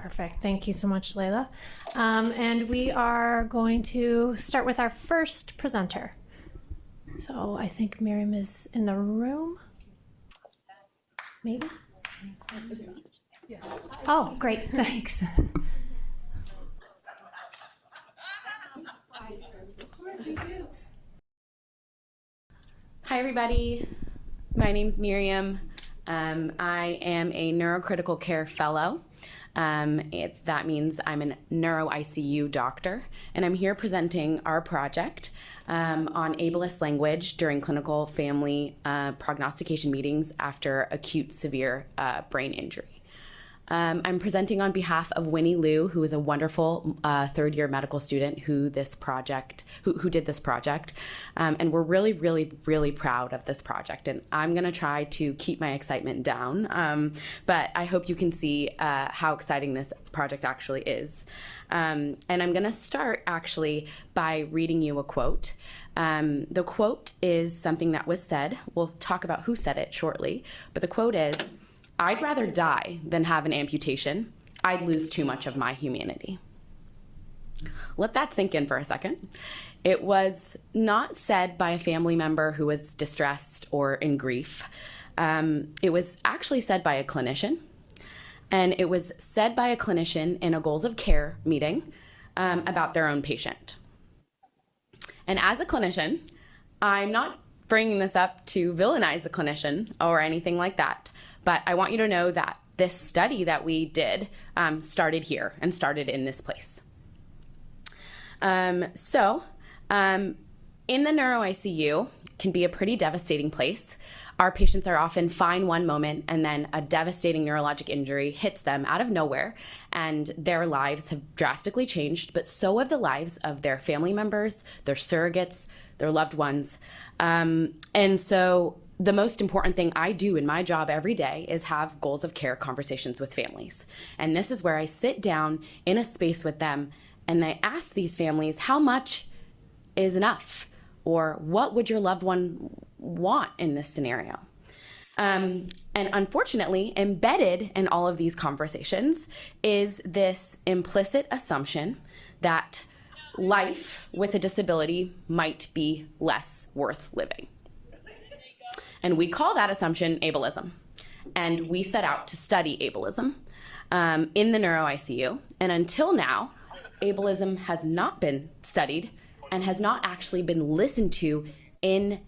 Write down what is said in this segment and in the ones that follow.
Perfect. Thank you so much, Layla. And we are going to start with our first presenter. So I think Miriam is in the room. Maybe? Oh, great. Thanks. Hi, everybody. My name's Miriam. I am a neurocritical care fellow. That means I'm a neuro ICU doctor, and I'm here presenting our project on ableist language during clinical family prognostication meetings after acute severe brain injury. I'm presenting on behalf of Winnie Liu, who is a wonderful third-year medical student who did this project. And we're really, really, really proud of this project. And I'm going to try to keep my excitement down, but I hope you can see how exciting this project actually is. And I'm going to start actually by reading you a quote. The quote is something that was said. We'll talk about who said it shortly, but the quote is, "I'd rather die than have an amputation. I'd lose too much of my humanity." Let that sink in for a second. It was not said by a family member who was distressed or in grief. It was actually said by a clinician. And it was said by a clinician in a goals of care meeting about their own patient. And as a clinician, I'm not bringing this up to villainize the clinician or anything like that. But I want you to know that this study that we did started here and started in this place. In the neuro ICU can be a pretty devastating place. Our patients are often fine one moment and then a devastating neurologic injury hits them out of nowhere and their lives have drastically changed, but so have the lives of their family members, their surrogates, their loved ones. And so the most important thing I do in my job every day is have goals of care conversations with families. And this is where I sit down in a space with them and I ask these families, how much is enough? Or what would your loved one want in this scenario? And unfortunately, embedded in all of these conversations is this implicit assumption that life with a disability might be less worth living. And we call that assumption ableism. And we set out to study ableism in the neuro ICU. And until now, ableism has not been studied and has not actually been listened to in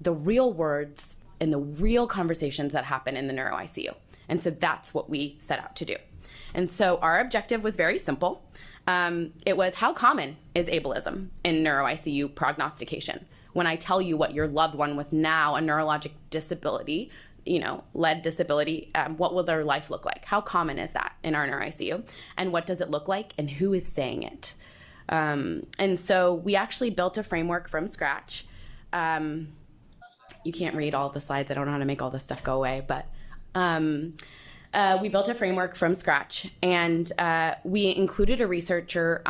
the real words, in the real conversations that happen in the neuro ICU. And so that's what we set out to do. And so our objective was very simple. It was, how common is ableism in neuro ICU prognostication? When I tell you what your loved one with now a neurologic disability, lead disability, what will their life look like? How common is that in our neuro ICU? And what does it look like? And who is saying it? And so we actually built a framework from scratch. You can't read all the slides. I don't know how to make all this stuff go away, but we built a framework from scratch, and we included a researcher,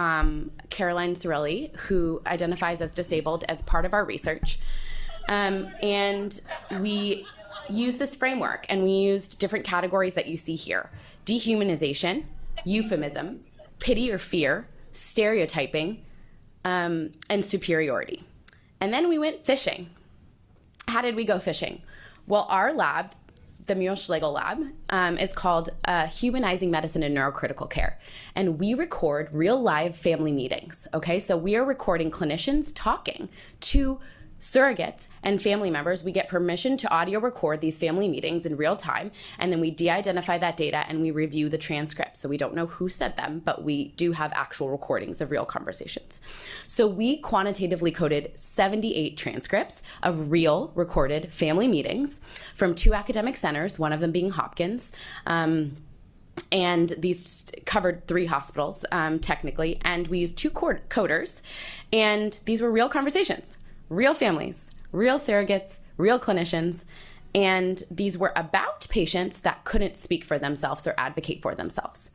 Caroline Sorelli, who identifies as disabled, as part of our research. And we used this framework, and we used different categories that you see here: dehumanization, euphemism, pity or fear, stereotyping, and superiority. And then we went fishing. How did we go fishing? Well, our lab, the Muir-Schlegel lab, is called Humanizing Medicine in Neurocritical Care. And we record real live family meetings, okay? So we are recording clinicians talking to surrogates and family members. We get permission to audio record these family meetings in real time, and then we de-identify that data and we review the transcripts. So we don't know who said them, but we do have actual recordings of real conversations. So we quantitatively coded 78 transcripts of real recorded family meetings from 2 academic centers, one of them being Hopkins. And these covered 3 hospitals, technically, and we used 2 coders, and these were real conversations. Real families, real surrogates, real clinicians, and these were about patients that couldn't speak for themselves or advocate for themselves.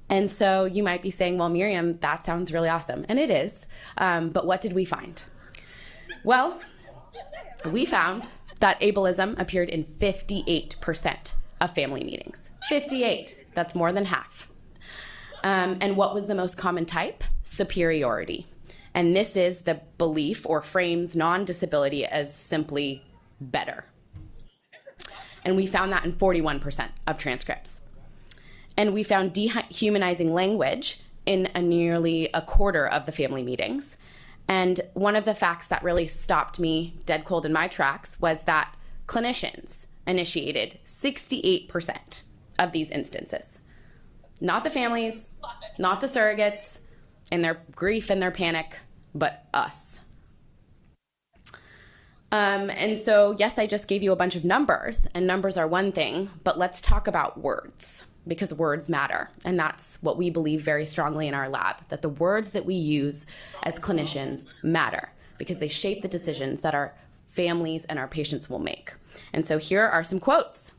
And so you might be saying, well, Miriam, that sounds really awesome. And it is, but what did we find? Well, we found that ableism appeared in 58% of family meetings. 58, that's more than half. And what was the most common type? Superiority. And this is the belief or frames non-disability as simply better. And we found that in 41% of transcripts. And we found dehumanizing language in nearly a quarter of the family meetings. And one of the facts that really stopped me dead cold in my tracks was that clinicians initiated 68% of these instances. Not the families, not the surrogates, in their grief and their panic, but us. And so, yes, I just gave you a bunch of numbers, and numbers are one thing, but let's talk about words, because words matter. And that's what we believe very strongly in our lab, that the words that we use as clinicians matter, because they shape the decisions that our families and our patients will make. And so here are some quotes.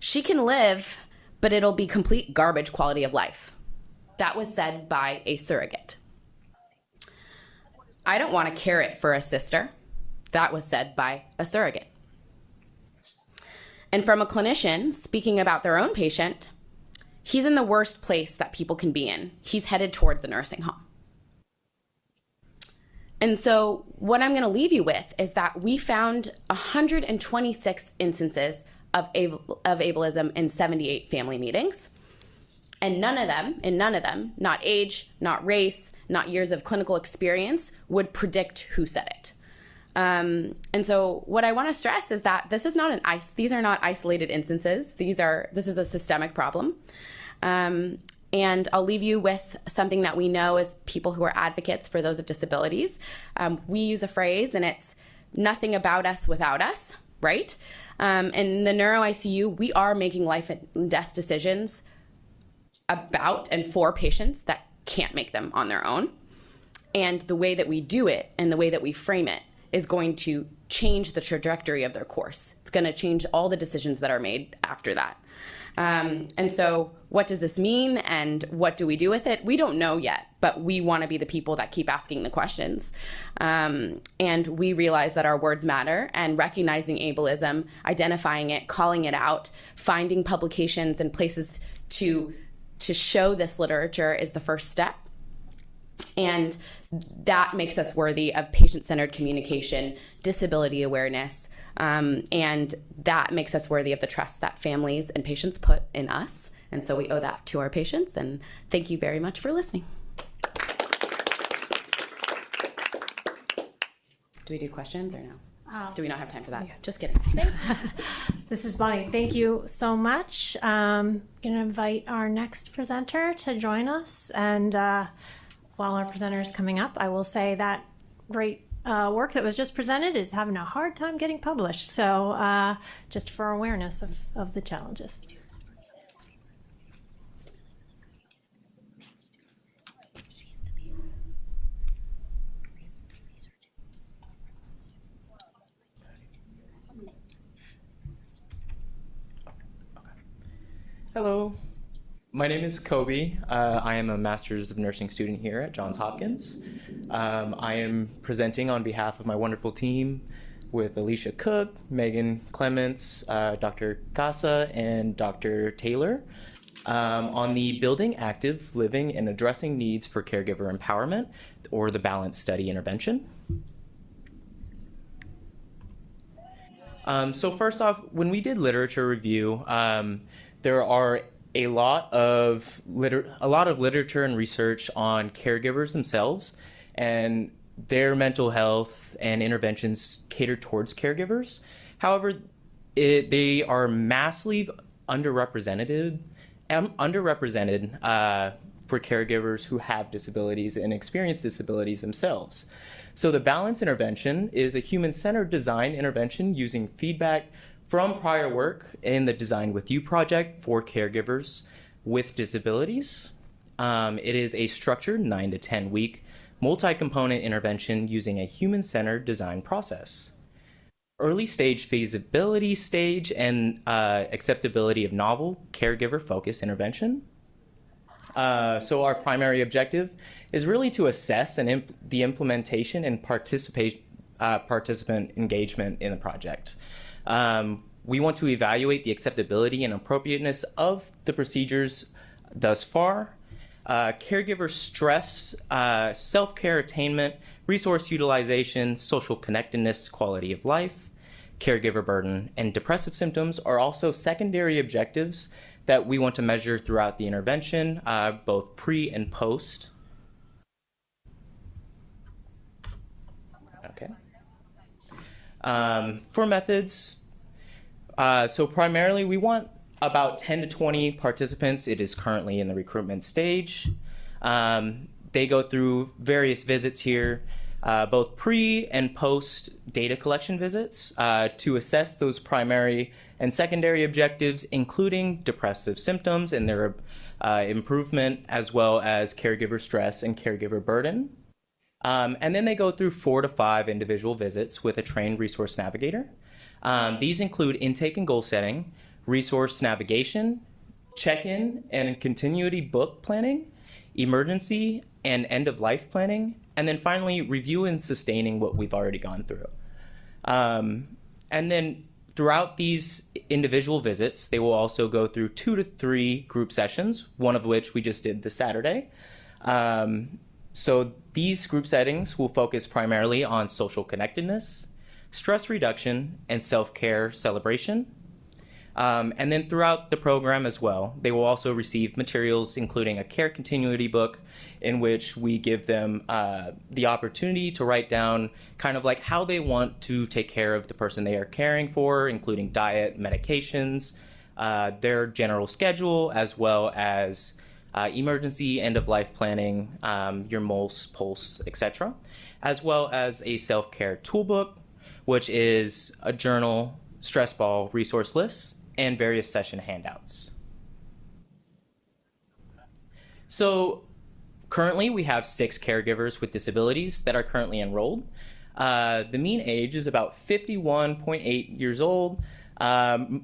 "She can live, but it'll be complete garbage quality of life." That was said by a surrogate. "I don't want a carrot for a sister." That was said by a surrogate. And from a clinician speaking about their own patient, "He's in the worst place that people can be in. He's headed towards a nursing home." And so what I'm going to leave you with is that we found 126 instances of ableism in 78 family meetings. And none of them, not age, not race, not years of clinical experience, would predict who said it. And so what I want to stress is that these are not isolated instances. This is a systemic problem. And I'll leave you with something that we know as people who are advocates for those with disabilities. We use a phrase, and it's "nothing about us without us," right? In the neuro ICU, we are making life and death decisions about and for patients that can't make them on their own. And the way that we do it and the way that we frame it is going to change the trajectory of their course. It's going to change all the decisions that are made after that. And so what does this mean, and what do we do with it? We don't know yet, but we want to be the people that keep asking the questions. And we realize that our words matter, and recognizing ableism, identifying it, calling it out, finding publications and places to show this literature is the first step. And that makes us worthy of patient-centered communication, disability awareness, and that makes us worthy of the trust that families and patients put in us. And so we owe that to our patients, and thank you very much for listening. Do we do questions or no? Do we not have time for that? Yeah. Just kidding. This is Bonnie. Thank you so much. I'm going to invite our next presenter to join us. And while our presenter is coming up, I will say that great work that was just presented is having a hard time getting published. So just for awareness of the challenges. Hello, my name is Kobe. I am a Master's of Nursing student here at Johns Hopkins. I am presenting on behalf of my wonderful team with Alicia Cook, Megan Clements, Dr. Casa, and Dr. Taylor on the Building Active Living and Addressing Needs for Caregiver Empowerment, or the BALANCE study intervention. So first off, when we did literature review, there are a lot of literature and research on caregivers themselves and their mental health and interventions catered towards caregivers. However, they are massively underrepresented for caregivers who have disabilities and experience disabilities themselves. So the BALANCE intervention is a human-centered design intervention using feedback from prior work in the Design With You project for caregivers with disabilities. It is a structured 9 to 10 week multi-component intervention using a human-centered design process. Early stage feasibility stage and acceptability of novel caregiver-focused intervention. So our primary objective is really to assess the implementation and participant engagement in the project. We want to evaluate the acceptability and appropriateness of the procedures thus far, caregiver stress, self-care attainment, resource utilization, social connectedness, quality of life, caregiver burden, and depressive symptoms are also secondary objectives that we want to measure throughout the intervention, both pre and post. Okay. For methods, so primarily we want about 10 to 20 participants. It is currently in the recruitment stage. They go through various visits here, both pre and post data collection visits to assess those primary and secondary objectives, including depressive symptoms and their improvement, as well as caregiver stress and caregiver burden. And then they go through 4 to 5 individual visits with a trained resource navigator. These include intake and goal setting, resource navigation, check-in and continuity book planning, emergency and end-of-life planning, and then finally review and sustaining what we've already gone through. And then throughout these individual visits, they will also go through 2 to 3 group sessions, one of which we just did this Saturday. So these group settings will focus primarily on social connectedness, stress reduction, and self-care celebration. And then throughout the program as well, they will also receive materials including a care continuity book in which we give them the opportunity to write down kind of like how they want to take care of the person they are caring for, including diet, medications, their general schedule, as well as emergency, end-of-life planning, your MOLS, PULSE, etc., as well as a self-care toolbook, which is a journal, stress ball, resource lists, and various session handouts. So currently we have 6 caregivers with disabilities that are currently enrolled. The mean age is about 51.8 years old.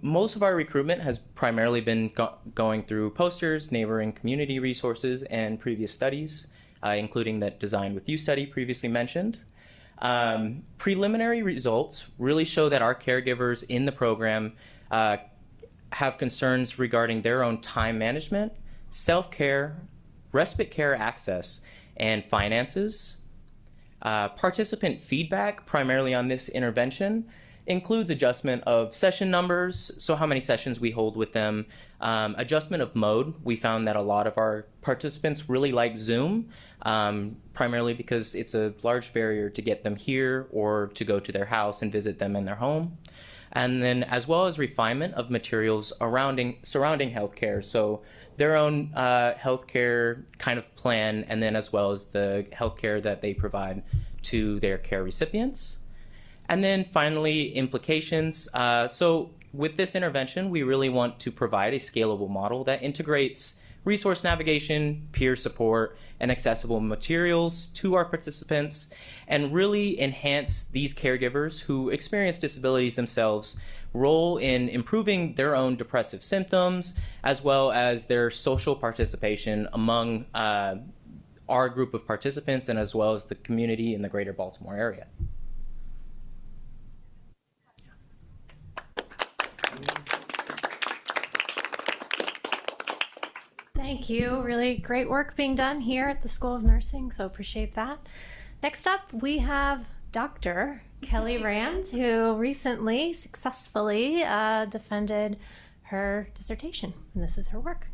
Most of our recruitment has primarily been going through posters, neighboring community resources, and previous studies, including that Design with You study previously mentioned. Preliminary results really show that our caregivers in the program have concerns regarding their own time management, self-care, respite care access, and finances. Participant feedback, primarily on this intervention, includes adjustment of session numbers, so how many sessions we hold with them, adjustment of mode. We found that a lot of our participants really like Zoom, primarily because it's a large barrier to get them here or to go to their house and visit them in their home. And then as well as refinement of materials surrounding healthcare, so their own healthcare kind of plan, and then as well as the healthcare that they provide to their care recipients. And then finally, implications. So with this intervention, we really want to provide a scalable model that integrates resource navigation, peer support, and accessible materials to our participants, and really enhance these caregivers who experience disabilities themselves' role in improving their own depressive symptoms, as well as their social participation among our group of participants, and as well as the community in the greater Baltimore area. Thank you. Really great work being done here at the School of Nursing, so appreciate that. Next up, we have Dr. Kelly Rand, who recently successfully defended her dissertation, and this is her work.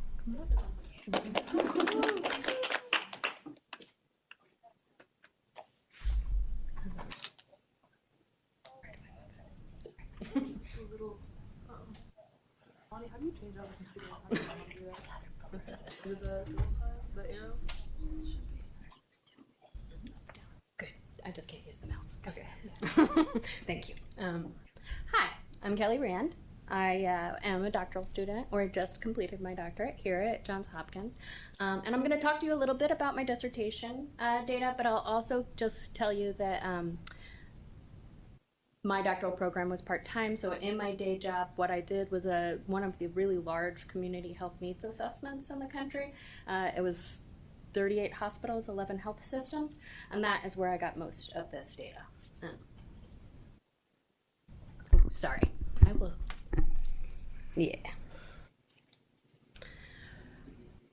How do you change out the computer? The arrow? Good. I just can't use the mouse. Okay. Thank you. Hi, I'm Kelly Rand. I am a doctoral student, or just completed my doctorate here at Johns Hopkins. And I'm going to talk to you a little bit about my dissertation data, but I'll also just tell you that my doctoral program was part-time, so in my day job, what I did was one of the really large community health needs assessments in the country. It was 38 hospitals, 11 health systems, and that is where I got most of this data. Sorry, I will. Yeah.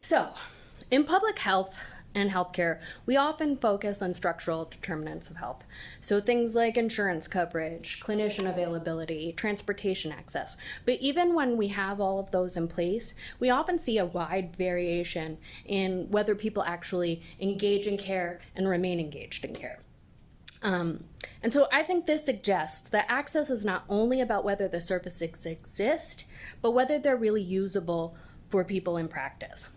So, In public health and healthcare, we often focus on structural determinants of health. So things like insurance coverage, clinician availability, transportation access. But even when we have all of those in place, we often see a wide variation in whether people actually engage in care and remain engaged in care. And so I think this suggests that access is not only about whether the services exist, but whether they're really usable for people in practice.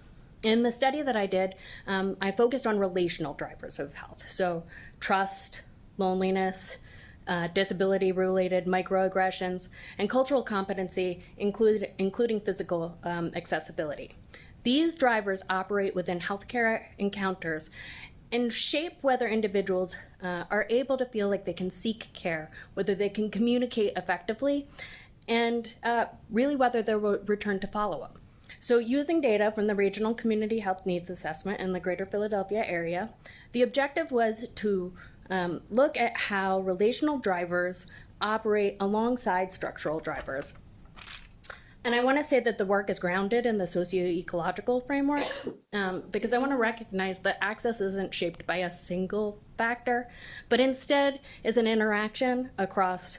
In the study that I did, I focused on relational drivers of health. So trust, loneliness, disability-related microaggressions, and cultural competency, including physical accessibility. These drivers operate within healthcare encounters and shape whether individuals are able to feel like they can seek care, whether they can communicate effectively, and really whether they'll return to follow-up. So using data from the Regional Community Health Needs Assessment in the Greater Philadelphia area, the objective was to look at how relational drivers operate alongside structural drivers. And I want to say that the work is grounded in the socio-ecological framework because I want to recognize that access isn't shaped by a single factor, but instead is an interaction across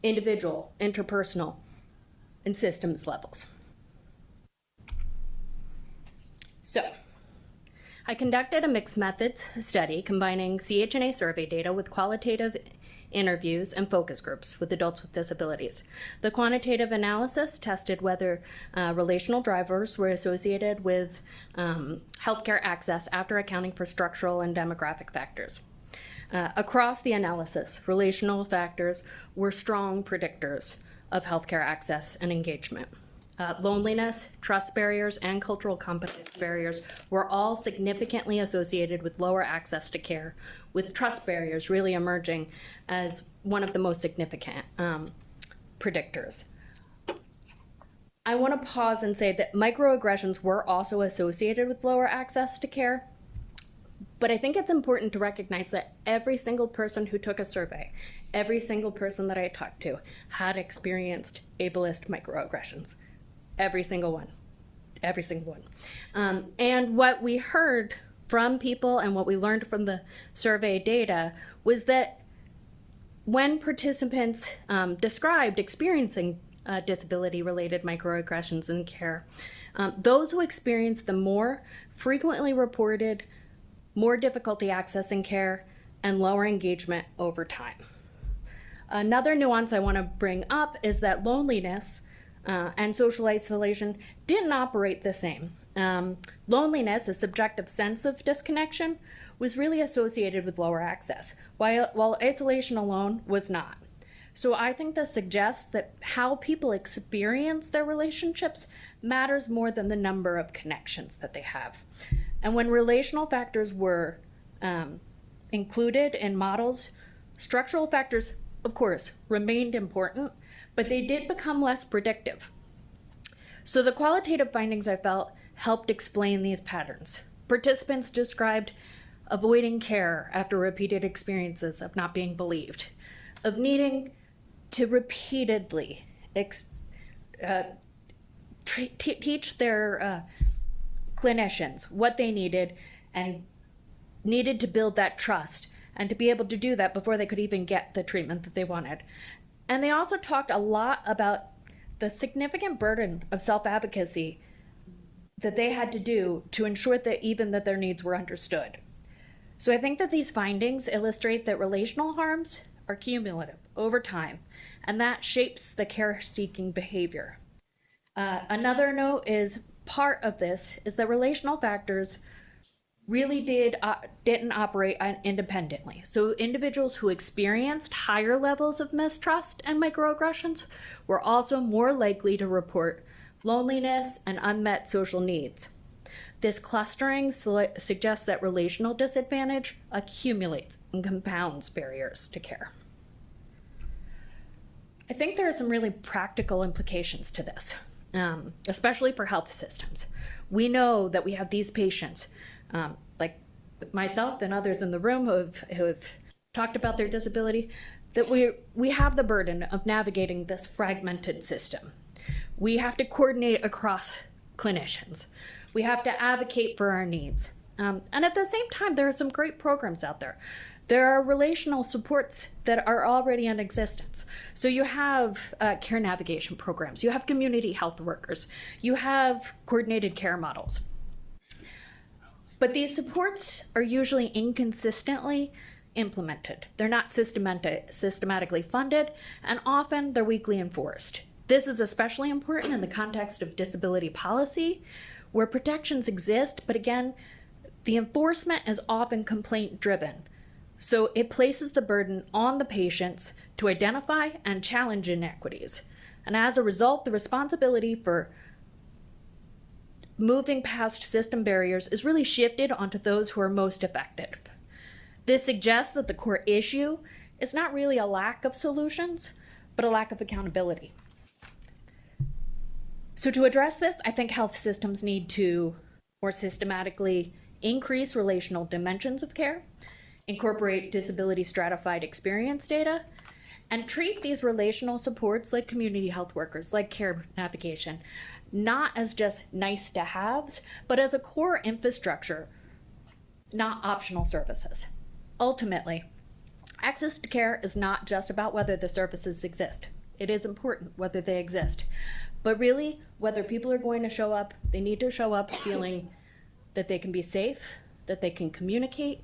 individual, interpersonal, and systems levels. So, I conducted a mixed methods study combining CHNA survey data with qualitative interviews and focus groups with adults with disabilities. The quantitative analysis tested whether relational drivers were associated with healthcare access after accounting for structural and demographic factors. Across the analysis, relational factors were strong predictors of healthcare access and engagement. Loneliness, trust barriers, and cultural competence barriers were all significantly associated with lower access to care, with trust barriers really emerging as one of the most significant predictors. I want to pause and say that microaggressions were also associated with lower access to care, but I think it's important to recognize that every single person who took a survey, every single person that I talked to had experienced ableist microaggressions. Every single one. And what we heard from people and what we learned from the survey data was that when participants described experiencing disability-related microaggressions in care, those who experienced them more frequently reported more difficulty accessing care and lower engagement over time. Another nuance I want to bring up is that loneliness and social isolation didn't operate the same. Loneliness, a subjective sense of disconnection, was really associated with lower access, while isolation alone was not. So I think this suggests that how people experience their relationships matters more than the number of connections that they have. And when relational factors were included in models, structural factors, of course, remained important, but they did become less predictive. So the qualitative findings I felt helped explain these patterns. Participants described avoiding care after repeated experiences of not being believed, of needing to repeatedly teach their clinicians what they needed and needed to build that trust and to be able to do that before they could even get the treatment that they wanted. And they also talked a lot about the significant burden of self-advocacy that they had to do to ensure that even that their needs were understood. So I think that these findings illustrate that relational harms are cumulative over time, and that shapes the care-seeking behavior. Another note is part of this is that relational factors really didn't operate independently. So individuals who experienced higher levels of mistrust and microaggressions were also more likely to report loneliness and unmet social needs. This clustering suggests that relational disadvantage accumulates and compounds barriers to care. I think there are some really practical implications to this, especially for health systems. We know that we have these patients like myself and others in the room who have talked about their disability, that we have the burden of navigating this fragmented system. We have to coordinate across clinicians. We have to advocate for our needs. And at the same time, there are some great programs out there. There are relational supports that are already in existence. So you have care navigation programs, you have community health workers, you have coordinated care models. But these supports are usually inconsistently implemented. They're not systematically funded, and often they're weakly enforced. This is especially important in the context of disability policy, where protections exist, but again, the enforcement is often complaint-driven. So it places the burden on the patients to identify and challenge inequities. And as a result, the responsibility for moving past system barriers is really shifted onto those who are most affected. This suggests that the core issue is not really a lack of solutions, but a lack of accountability. So to address this, I think health systems need to more systematically increase relational dimensions of care, incorporate disability stratified experience data, and treat these relational supports like community health workers, like care navigation, not as just nice to haves, but as a core infrastructure, not optional services. Ultimately, access to care is not just about whether the services exist. It is important whether they exist. But really, whether people are going to show up, they need to show up feeling that they can be safe, that they can communicate,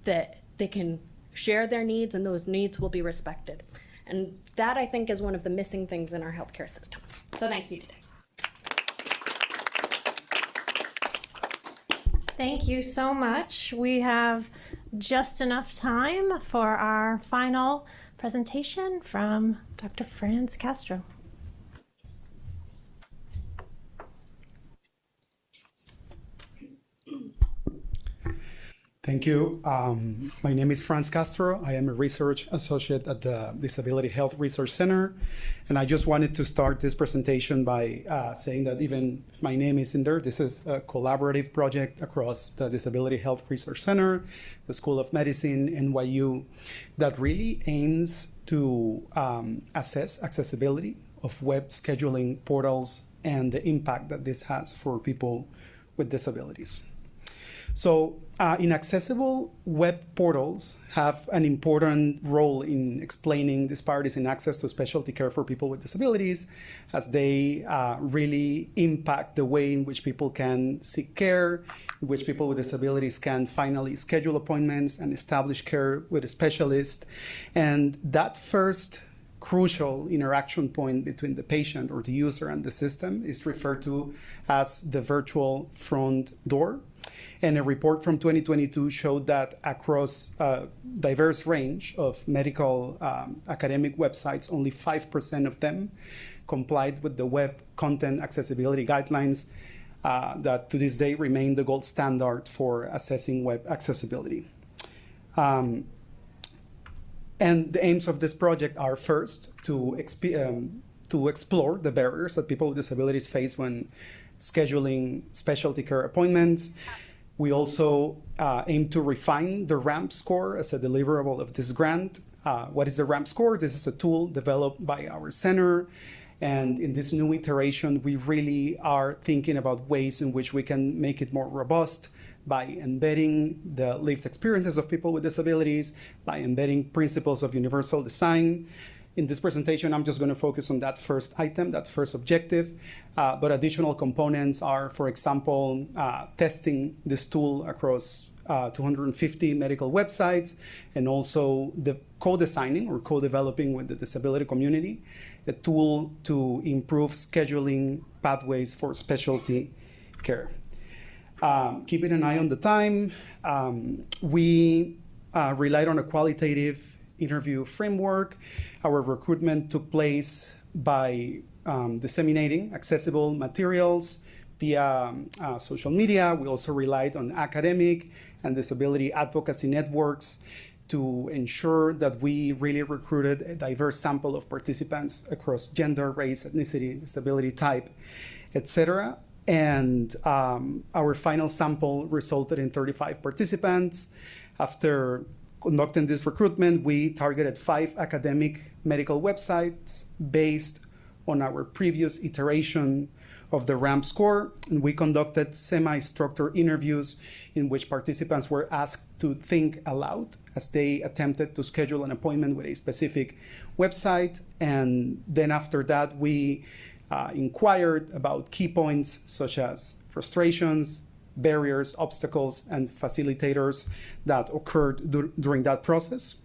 that they can share their needs, and those needs will be respected. And that, I think, is one of the missing things in our healthcare system. So thank you today. Thank you so much. We have just enough time for our final presentation from Dr. Franz Castro. Thank you. My name is Franz Castro. I am a research associate at the Disability Health Research Center. And I just wanted to start this presentation by saying that even if my name is in there, this is a collaborative project across the Disability Health Research Center, the School of Medicine, NYU, that really aims to assess accessibility of web scheduling portals and the impact that this has for people with disabilities. So inaccessible web portals have an important role in explaining disparities in access to specialty care for people with disabilities, as they really impact the way in which people can seek care, in which people with disabilities can finally schedule appointments and establish care with a specialist. And that first crucial interaction point between the patient or the user and the system is referred to as the virtual front door. And a report from 2022 showed that across a diverse range of medical academic websites, only 5% of them complied with the Web Content Accessibility Guidelines that to this day remain the gold standard for assessing web accessibility. And the aims of this project are first to explore the barriers that people with disabilities face when scheduling specialty care appointments. We also aim to refine the RAMP score as a deliverable of this grant. What is the RAMP score? This is a tool developed by our center. And in this new iteration, we really are thinking about ways in which we can make it more robust by embedding the lived experiences of people with disabilities, by embedding principles of universal design. In this presentation, I'm just going to focus on that first item, that first objective. But additional components are, for example, testing this tool across 250 medical websites, and also the co-designing or co-developing with the disability community a tool to improve scheduling pathways for specialty care. Keeping an eye on the time, we relied on a qualitative interview framework. Our recruitment took place by disseminating accessible materials via social media. We also relied on academic and disability advocacy networks to ensure that we really recruited a diverse sample of participants across gender, race, ethnicity, disability type, etc. And our final sample resulted in 35 participants. After conducting this recruitment, we targeted 5 academic medical websites based on our previous iteration of the RAMP score, and we conducted semi-structured interviews in which participants were asked to think aloud as they attempted to schedule an appointment with a specific website. And then after that, we inquired about key points such as frustrations, barriers, obstacles, and facilitators that occurred during that process.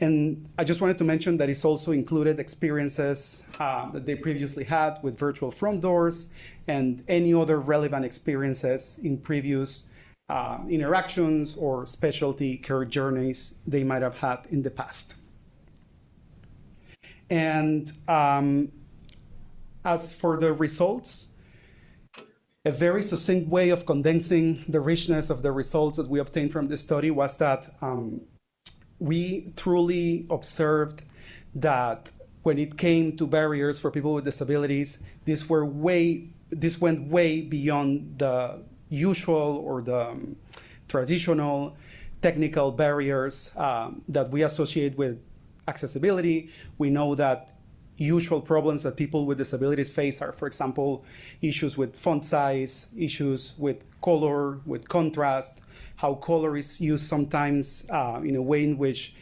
And I just wanted to mention that it's also included experiences that they previously had with virtual front doors and any other relevant experiences in previous interactions or specialty care journeys they might have had in the past. And as for the results, a very succinct way of condensing the richness of the results that we obtained from this study was that we truly observed that when it came to barriers for people with disabilities, this went way beyond the usual or the traditional technical barriers that we associate with accessibility. We know that usual problems that people with disabilities face are, for example, issues with font size, issues with color, with contrast, how color is used sometimes in a way in which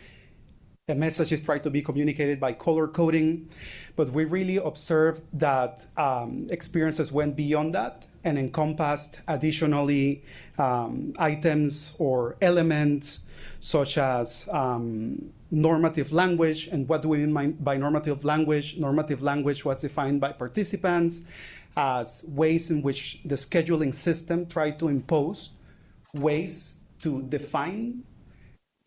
a message is tried to be communicated by color coding. But we really observed that experiences went beyond that and encompassed additionally items or elements such as normative language. And what do we mean by normative language? Normative language was defined by participants as ways in which the scheduling system tried to impose ways to define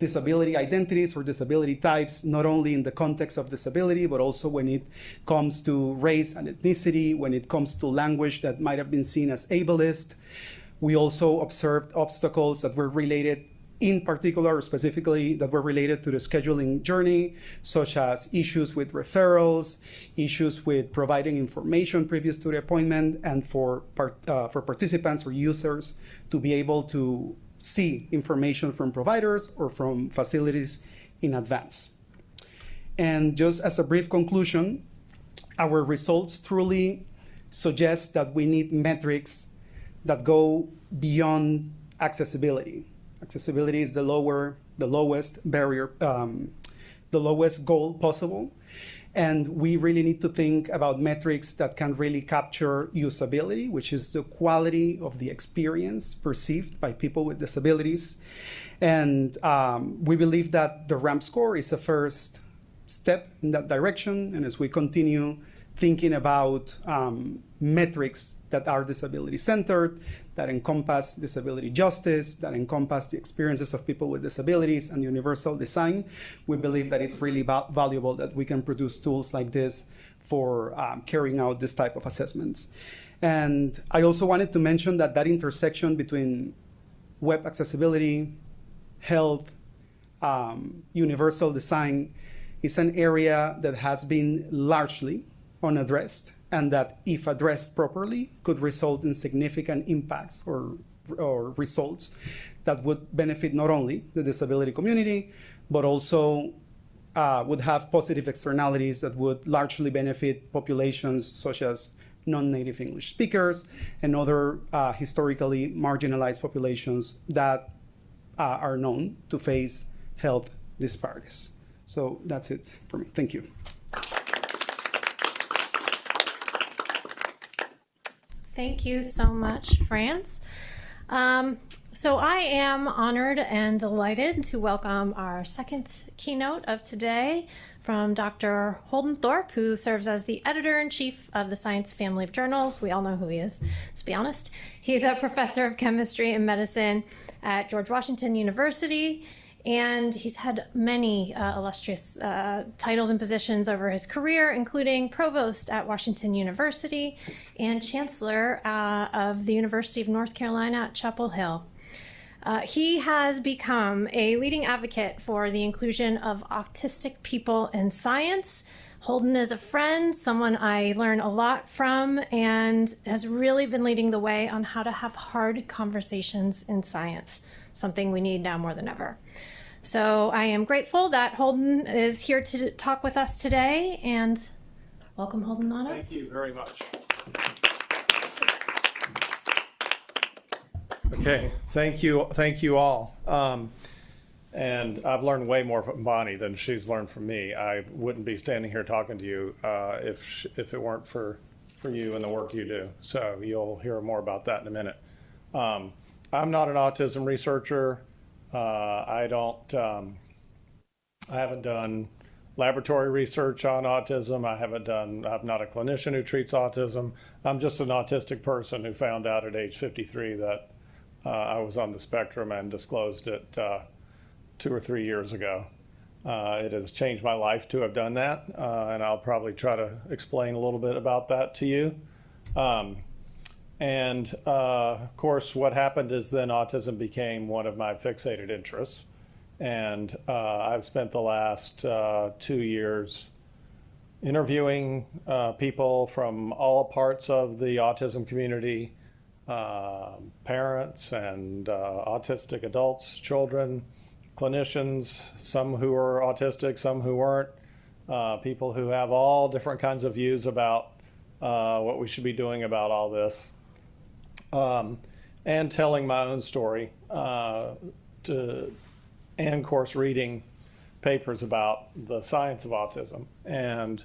disability identities or disability types, not only in the context of disability, but also when it comes to race and ethnicity, when it comes to language that might have been seen as ableist. We also observed obstacles that were related, in particular, or specifically, that were related to the scheduling journey, such as issues with referrals, issues with providing information previous to the appointment, and for participants or users to be able to see information from providers or from facilities in advance. And just as a brief conclusion, our results truly suggest that we need metrics that go beyond accessibility. Accessibility is the lowest barrier, the lowest goal possible. And we really need to think about metrics that can really capture usability, which is the quality of the experience perceived by people with disabilities. And we believe that the RAMP score is a first step in that direction. And as we continue thinking about metrics that are disability-centered, that encompass disability justice, that encompass the experiences of people with disabilities and universal design, we believe that it's really valuable that we can produce tools like this for carrying out this type of assessments. And I also wanted to mention that that intersection between web accessibility, health, universal design is an area that has been largely unaddressed, and that if addressed properly could result in significant impacts or results that would benefit not only the disability community, but also would have positive externalities that would largely benefit populations such as non-native English speakers and other historically marginalized populations that are known to face health disparities. So that's it for me. Thank you. Thank you so much, France. So I am honored and delighted to welcome our second keynote of today from Dr. Holden Thorpe, who serves as the editor-in-chief of the Science family of journals. We all know who he is, let's be honest. He's a professor of chemistry and medicine at George Washington University, and he's had many illustrious titles and positions over his career, including provost at Washington University and chancellor of the University of North Carolina at Chapel Hill. He has become a leading advocate for the inclusion of autistic people in science. Holden is a friend, someone I learn a lot from, and has really been leading the way on how to have hard conversations in science, something we need now more than ever. So I am grateful that Holden is here to talk with us today, and welcome, Holden, on up. Thank you very much. Okay, thank you all. And I've learned way more from Bonnie than she's learned from me. I wouldn't be standing here talking to you if it weren't for you and the work you do. So you'll hear more about that in a minute. I'm not an autism researcher. I haven't done laboratory research on autism. I'm not a clinician who treats autism. I'm just an autistic person who found out at age 53 that I was on the spectrum and disclosed it 2 or 3 years ago. It has changed my life to have done that, and I'll probably try to explain a little bit about that to you. Of course, what happened is then autism became one of my fixated interests. And I've spent the last 2 years interviewing people from all parts of the autism community, parents and autistic adults, children, clinicians, some who are autistic, some who weren't, people who have all different kinds of views about what we should be doing about all this, and telling my own story, and of course reading papers about the science of autism. And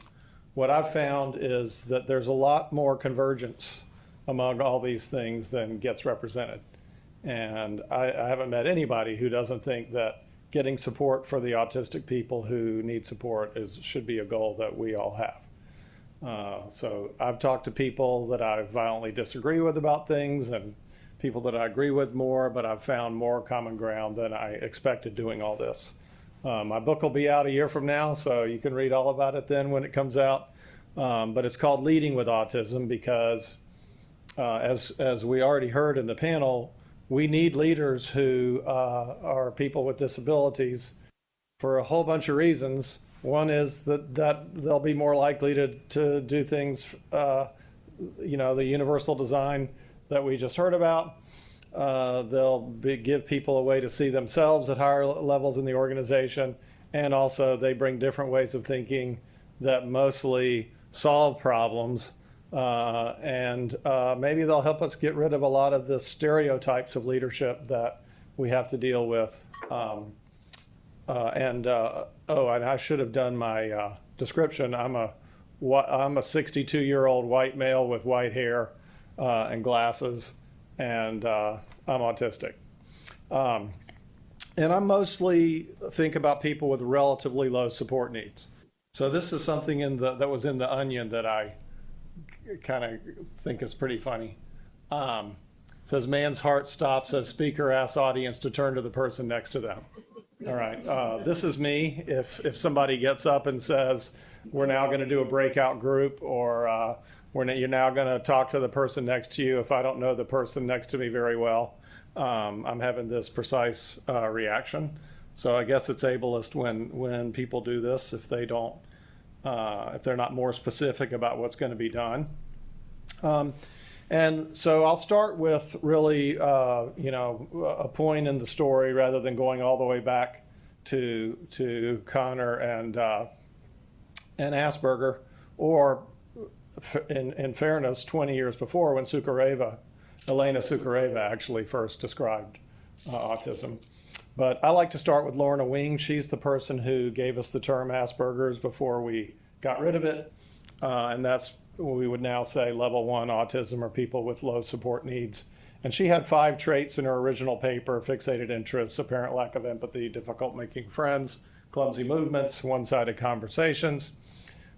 what I've found is that there's a lot more convergence among all these things than gets represented. And I haven't met anybody who doesn't think that getting support for the autistic people who need support should be a goal that we all have. So I've talked to people that I violently disagree with about things and people that I agree with more, but I've found more common ground than I expected doing all this. My book will be out a year from now, so you can read all about it then when it comes out. But it's called Leading with Autism because, as we already heard in the panel, we need leaders who are people with disabilities for a whole bunch of reasons. One is that they'll be more likely to do things, the universal design that we just heard about. They'll give people a way to see themselves at higher levels in the organization. And also they bring different ways of thinking that mostly solve problems. And maybe they'll help us get rid of a lot of the stereotypes of leadership that we have to deal with. And I should have done my description. I'm a 62-year-old white male with white hair and glasses, and I'm autistic. And I mostly think about people with relatively low support needs. So this is something that was in The Onion that I kind of think is pretty funny. It says, man's heart stops as speaker asks audience to turn to the person next to them. All right, this is me. If somebody gets up and says, we're now going to do a breakout group, or you're now going to talk to the person next to you, if I don't know the person next to me very well, I'm having this precise reaction. So I guess it's ableist when people do this, if they don't, if they're not more specific about what's going to be done. And so I'll start with really, a point in the story rather than going all the way back to Connor and Asperger, or in fairness, 20 years before when Elena Sukareva actually first described autism. But I like to start with Lorna Wing. She's the person who gave us the term Asperger's before we got rid of it. And that's what we would now say level 1 autism, or people with low support needs. And she had 5 traits in her original paper: fixated interests, apparent lack of empathy, difficult making friends, clumsy movements, one-sided conversations.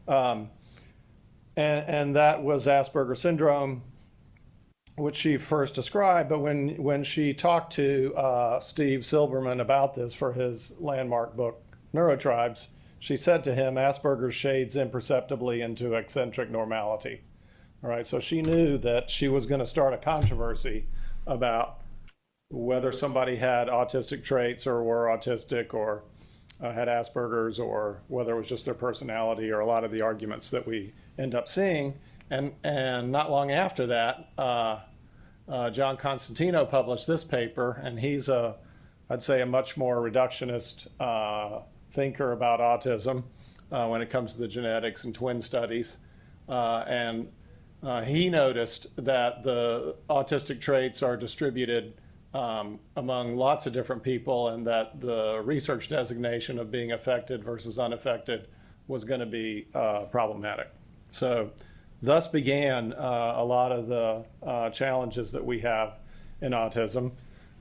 And that was Asperger's syndrome, which she first described. But when she talked to Steve Silberman about this for his landmark book, Neurotribes, she said to him, Asperger's shades imperceptibly into eccentric normality. All right, so she knew that she was going to start a controversy about whether somebody had autistic traits or were autistic or had Asperger's, or whether it was just their personality, or a lot of the arguments that we end up seeing. And not long after that, John Constantino published this paper, and he's I'd say a much more reductionist thinker about autism when it comes to the genetics and twin studies. And he noticed that the autistic traits are distributed among lots of different people, and that the research designation of being affected versus unaffected was going to be problematic. So thus began a lot of the challenges that we have in autism.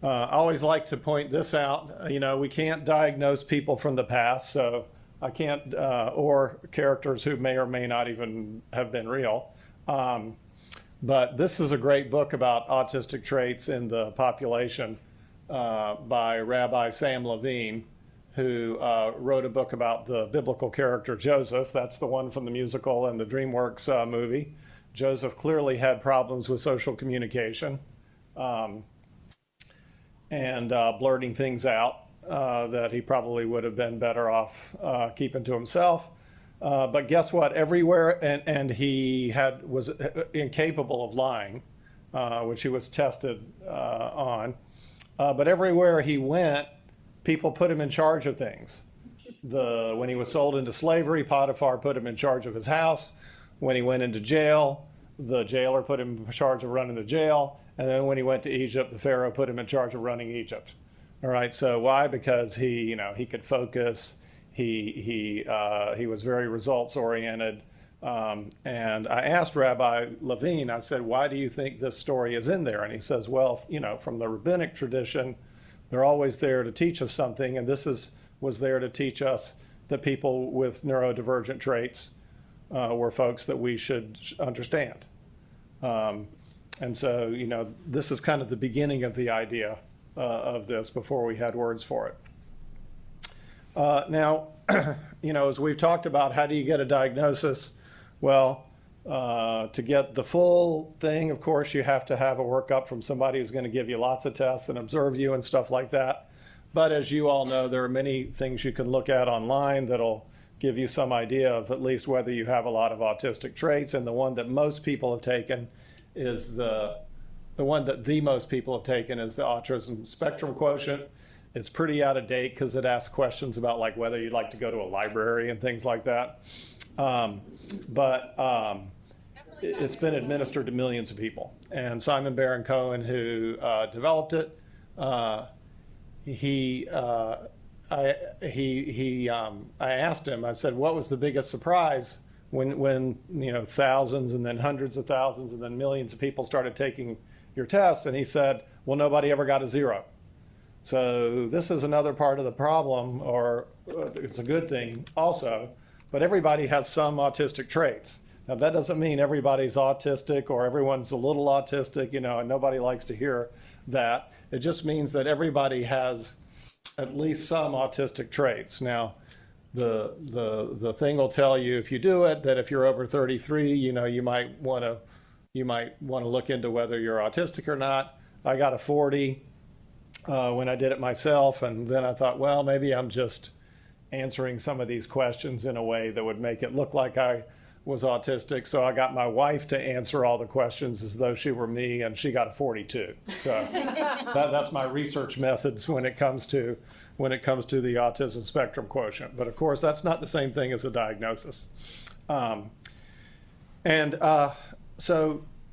I always like to point this out. We can't diagnose people from the past, so I can't, or characters who may or may not even have been real. But this is a great book about autistic traits in the population by Rabbi Sam Levine, who wrote a book about the biblical character Joseph. That's the one from the musical and the DreamWorks movie. Joseph clearly had problems with social communication and blurting things out that he probably would have been better off keeping to himself. But guess what? Everywhere, and he was incapable of lying, which he was tested on. But everywhere he went, people put him in charge of things. When he was sold into slavery, Potiphar put him in charge of his house. When he went into jail, the jailer put him in charge of running the jail. And then when he went to Egypt, the Pharaoh put him in charge of running Egypt. All right. So why? Because he could focus. He was very results oriented. And I asked Rabbi Levine, I said, why do you think this story is in there? And he says, well, from the rabbinic tradition, they're always there to teach us something. And this was there to teach us that people with neurodivergent traits were folks that we should understand. And so, this is kind of the beginning of the idea of this before we had words for it. Now, as we've talked about, how do you get a diagnosis? Well, to get the full thing, of course, you have to have a workup from somebody who's going to give you lots of tests and observe you and stuff like that. But as you all know, there are many things you can look at online that'll give you some idea of at least whether you have a lot of autistic traits. And the one that most people have taken is the most people have taken is the autism spectrum quotient. It's pretty out of date because it asks questions about like whether you'd like to go to a library and things like that. But it's been administered to millions of people. And Simon Baron-Cohen, who developed it, I asked him, I said, what was the biggest surprise when thousands and then hundreds of thousands and then millions of people started taking your tests? And he said, well, nobody ever got a 0. So this is another part of the problem, or it's a good thing also, but everybody has some autistic traits. Now that doesn't mean everybody's autistic or everyone's a little autistic, and nobody likes to hear that. It just means that everybody has at least some autistic traits. Now, the thing will tell you if you do it that if you're over 33, you might want to look into whether you're autistic or not. I got a 40 when I did it myself, and then I thought, well, maybe I'm just answering some of these questions in a way that would make it look like I was autistic. So I got my wife to answer all the questions as though she were me, and she got a 42. So that's my research methods when it comes to the autism spectrum quotient. But of course, that's not the same thing as a diagnosis. So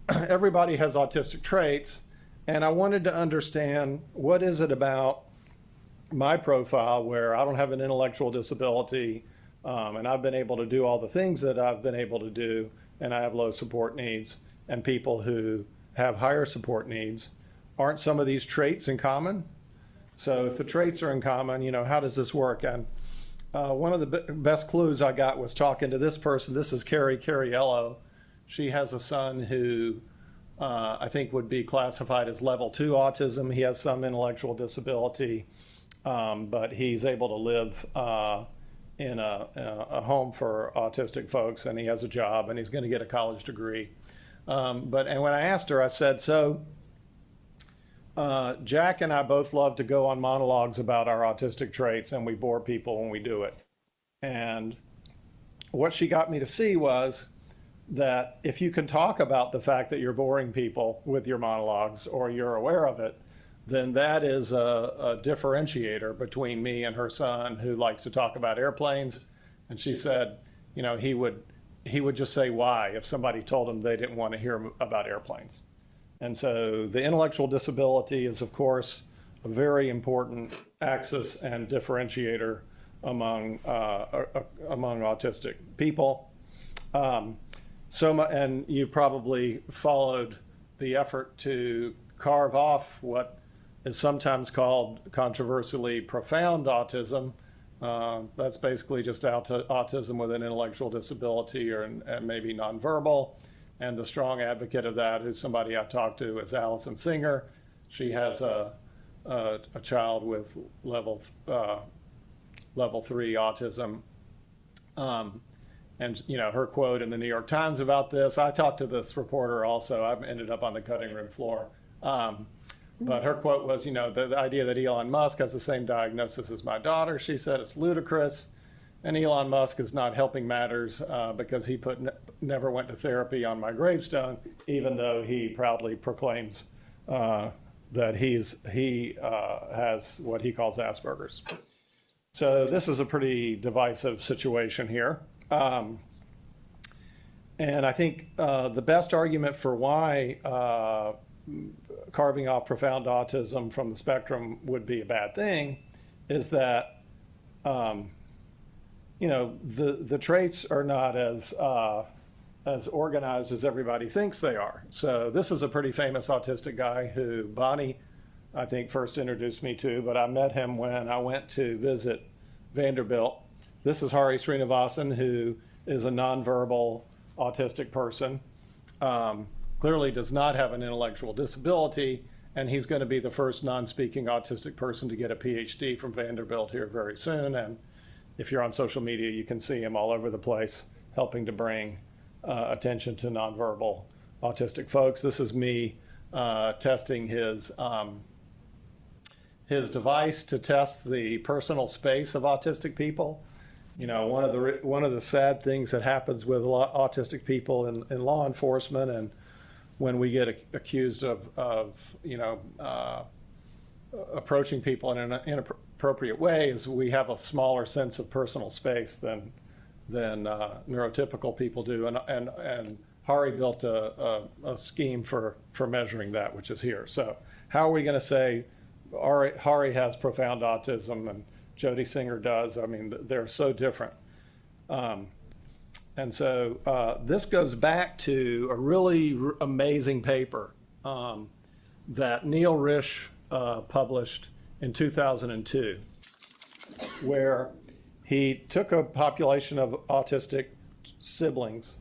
everybody has autistic traits, and I wanted to understand what is it about my profile where I don't have an intellectual disability, and I've been able to do all the things that I've been able to do, and I have low support needs, and people who have higher support needs. Aren't some of these traits in common? So if the traits are in common, how does this work? And one of the best clues I got was talking to this person. This is Carrie Cariello. She has a son who I think would be classified as level 2 autism. He has some intellectual disability, but he's able to live in a home for autistic folks, and he has a job, and he's going to get a college degree. And when I asked her, I said, so Jack and I both love to go on monologues about our autistic traits, and we bore people when we do it. And what she got me to see was that if you can talk about the fact that you're boring people with your monologues, or you're aware of it, then that is a differentiator between me and her son, who likes to talk about airplanes. And she said, he would just say why if somebody told him they didn't want to hear about airplanes. And so the intellectual disability is, of course, a very important axis and differentiator among autistic people. And you probably followed the effort to carve off what is sometimes called controversially profound autism. That's basically just autism with an intellectual disability and maybe nonverbal. And the strong advocate of that, who's somebody I talked to, is Allison Singer. She has a child with level 3 autism. And her quote in the New York Times about this, I talked to this reporter also. I ended up on the cutting room floor. But her quote was, the idea that Elon Musk has the same diagnosis as my daughter, she said, it's ludicrous. And Elon Musk is not helping matters because he never went to therapy on my gravestone, even though he proudly proclaims that he has what he calls Asperger's. So this is a pretty divisive situation here. And I think the best argument for why carving off profound autism from the spectrum would be a bad thing is that the traits are not as organized as everybody thinks they are. So this is a pretty famous autistic guy who Bonnie, I think, first introduced me to, but I met him when I went to visit Vanderbilt. This is Hari Srinivasan, who is a nonverbal autistic person, clearly does not have an intellectual disability, and he's going to be the first non-speaking autistic person to get a PhD from Vanderbilt here very soon. And if you're on social media, you can see him all over the place helping to bring attention to nonverbal autistic folks. This is me testing his device to test the personal space of autistic people. One of the sad things that happens with autistic people in law enforcement, and when we get accused of approaching people in an inappropriate way, is we have a smaller sense of personal space than neurotypical people do, and Hari built a scheme for measuring that, which is here. So how are we going to say Hari has profound autism and Jody Singer does? I mean, they're so different. And so this goes back to a really amazing paper that Neil Risch published in 2002, where he took a population of autistic siblings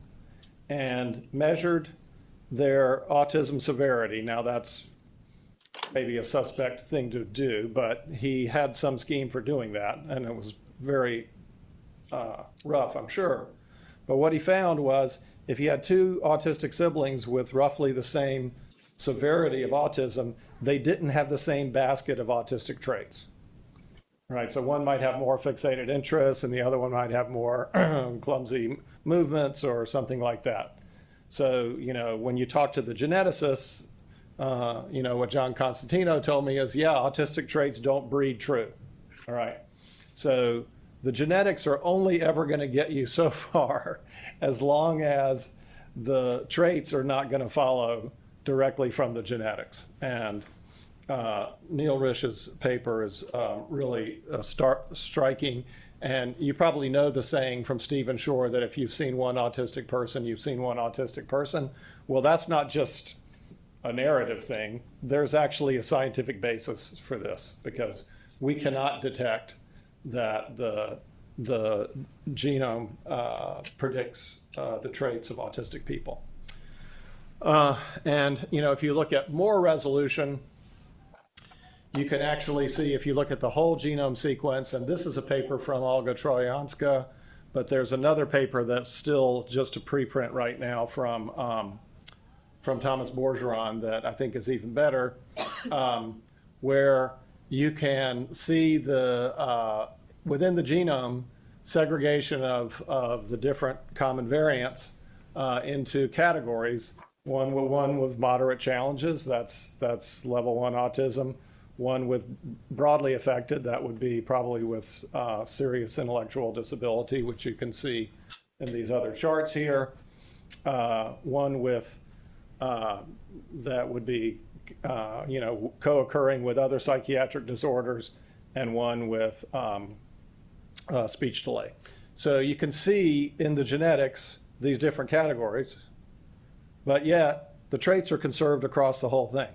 and measured their autism severity. Now that's maybe a suspect thing to do, but he had some scheme for doing that, and it was very rough, I'm sure. But what he found was if you had two autistic siblings with roughly the same severity of autism, they didn't have the same basket of autistic traits. Right, so one might have more fixated interests and the other one might have more clumsy movements or something like that. So, when you talk to the geneticists, what John Constantino told me is, yeah, autistic traits don't breed true. All right. So the genetics are only ever going to get you so far as long as the traits are not going to follow directly from the genetics. And Neil Risch's paper is really striking. And you probably know the saying from Stephen Shore that if you've seen one autistic person, you've seen one autistic person. Well, that's not just a narrative thing. There's actually a scientific basis for this, because we cannot detect that the genome predicts the traits of autistic people. And if you look at more resolution, you can actually see, if you look at the whole genome sequence, and this is a paper from Olga Troyanska, but there's another paper that's still just a preprint right now from Thomas Bourgeron that I think is even better, where you can see the within the genome segregation of the different common variants into categories. One with moderate challenges, that's level 1 autism. One with broadly affected, that would be probably with serious intellectual disability, which you can see in these other charts here. One with that would be, co-occurring with other psychiatric disorders, and one with speech delay. So you can see in the genetics these different categories, but yet the traits are conserved across the whole thing.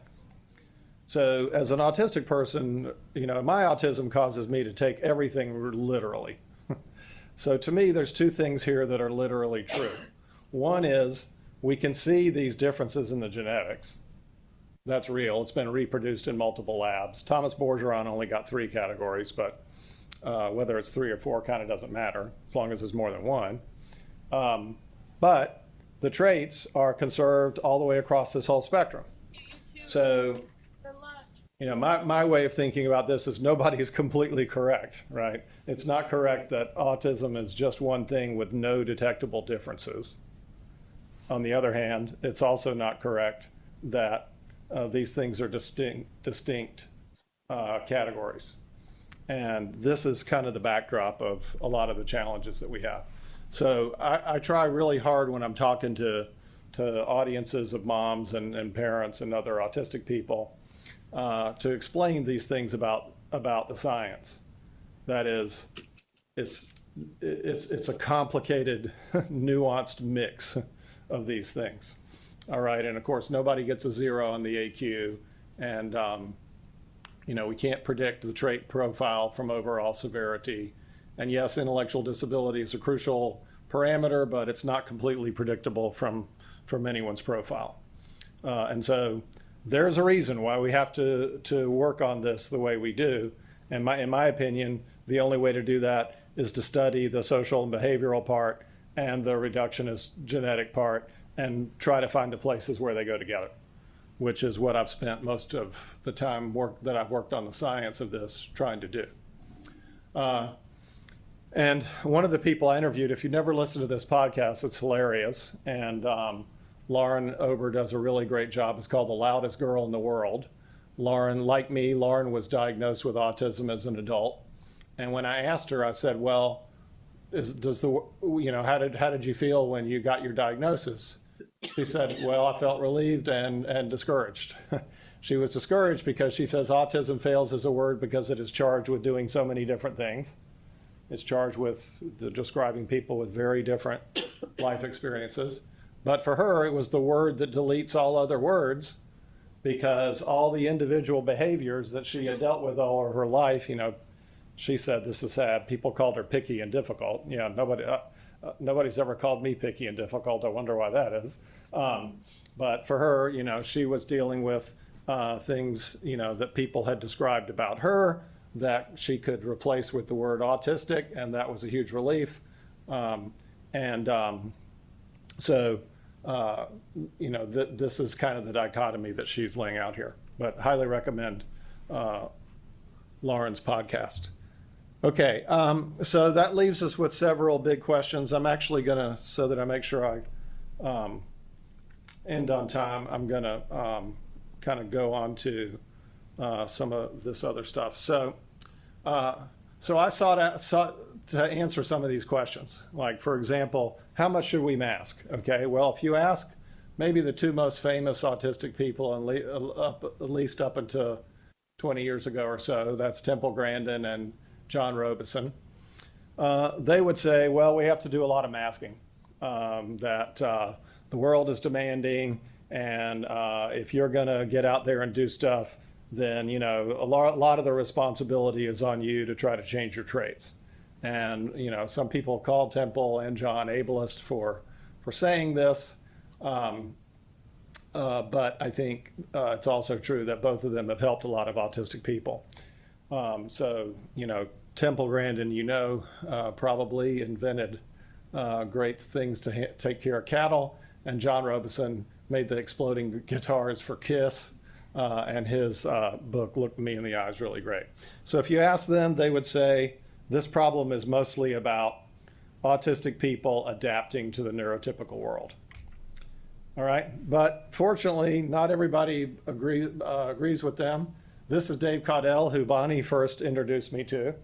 So as an autistic person, my autism causes me to take everything literally. So to me, there's two things here that are literally true. One is we can see these differences in the genetics. That's real. It's been reproduced in multiple labs. Thomas Borgeron only got 3 categories, but whether it's 3 or 4 kind of doesn't matter, as long as there's more than one. But the traits are conserved all the way across this whole spectrum. So, my way of thinking about this is nobody is completely correct, right? It's not correct that autism is just one thing with no detectable differences. On the other hand, it's also not correct that these things are distinct categories. And this is kind of the backdrop of a lot of the challenges that we have. So I try really hard when I'm talking to audiences of moms and parents and other autistic people to explain these things about the science. That is, it's a complicated, nuanced mix of these things. All right, and of course, nobody gets a 0 on the AQ, and we can't predict the trait profile from overall severity. And yes, intellectual disability is a crucial parameter, but it's not completely predictable from anyone's profile. And so there's a reason why we have to work on this the way we do. And in my opinion, the only way to do that is to study the social and behavioral part and the reductionist genetic part and try to find the places where they go together, which is what I've spent most of the time that I've worked on the science of this trying to do. And one of the people I interviewed, if you've never listened to this podcast, it's hilarious. And Lauren Ober does a really great job. It's called The Loudest Girl in the World. Lauren, like me, Lauren was diagnosed with autism as an adult. And when I asked her, I said, well, how did you feel when you got your diagnosis? She said, well, I felt relieved and discouraged. She was discouraged because she says autism fails as a word because it is charged with doing so many different things. It's charged with describing people with very different life experiences. But for her, it was the word that deletes all other words, because all the individual behaviors that she had dealt with all of her life, she said, this is sad, people called her picky and difficult. Nobody's ever called me picky and difficult. I wonder why that is. But for her, she was dealing with things, that people had described about her that she could replace with the word autistic, and that was a huge relief. This is kind of the dichotomy that she's laying out here. But highly recommend Lauren's podcast. Okay, so that leaves us with several big questions. I'm actually going to, so that I make sure I end on time, I'm going to kind of go on to some of this other stuff. So I sought to answer some of these questions. Like, for example, how much should we mask? Okay, well, if you ask maybe the 2 most famous autistic people, at least up until 20 years ago or so, that's Temple Grandin and John Robeson, they would say, well, we have to do a lot of masking, that the world is demanding, and if you're going to get out there and do stuff, then a lot of the responsibility is on you to try to change your traits. And some people call Temple and John ableist for saying this, but I think it's also true that both of them have helped a lot of autistic people. Temple Grandin, probably invented great things to take care of cattle, and John Robeson made the exploding guitars for Kiss, and his book, Look Me in the Eye, is really great. So if you ask them, they would say this problem is mostly about autistic people adapting to the neurotypical world. All right, but fortunately, not everybody agrees with them. This is Dave Caudell, who Bonnie first introduced me to.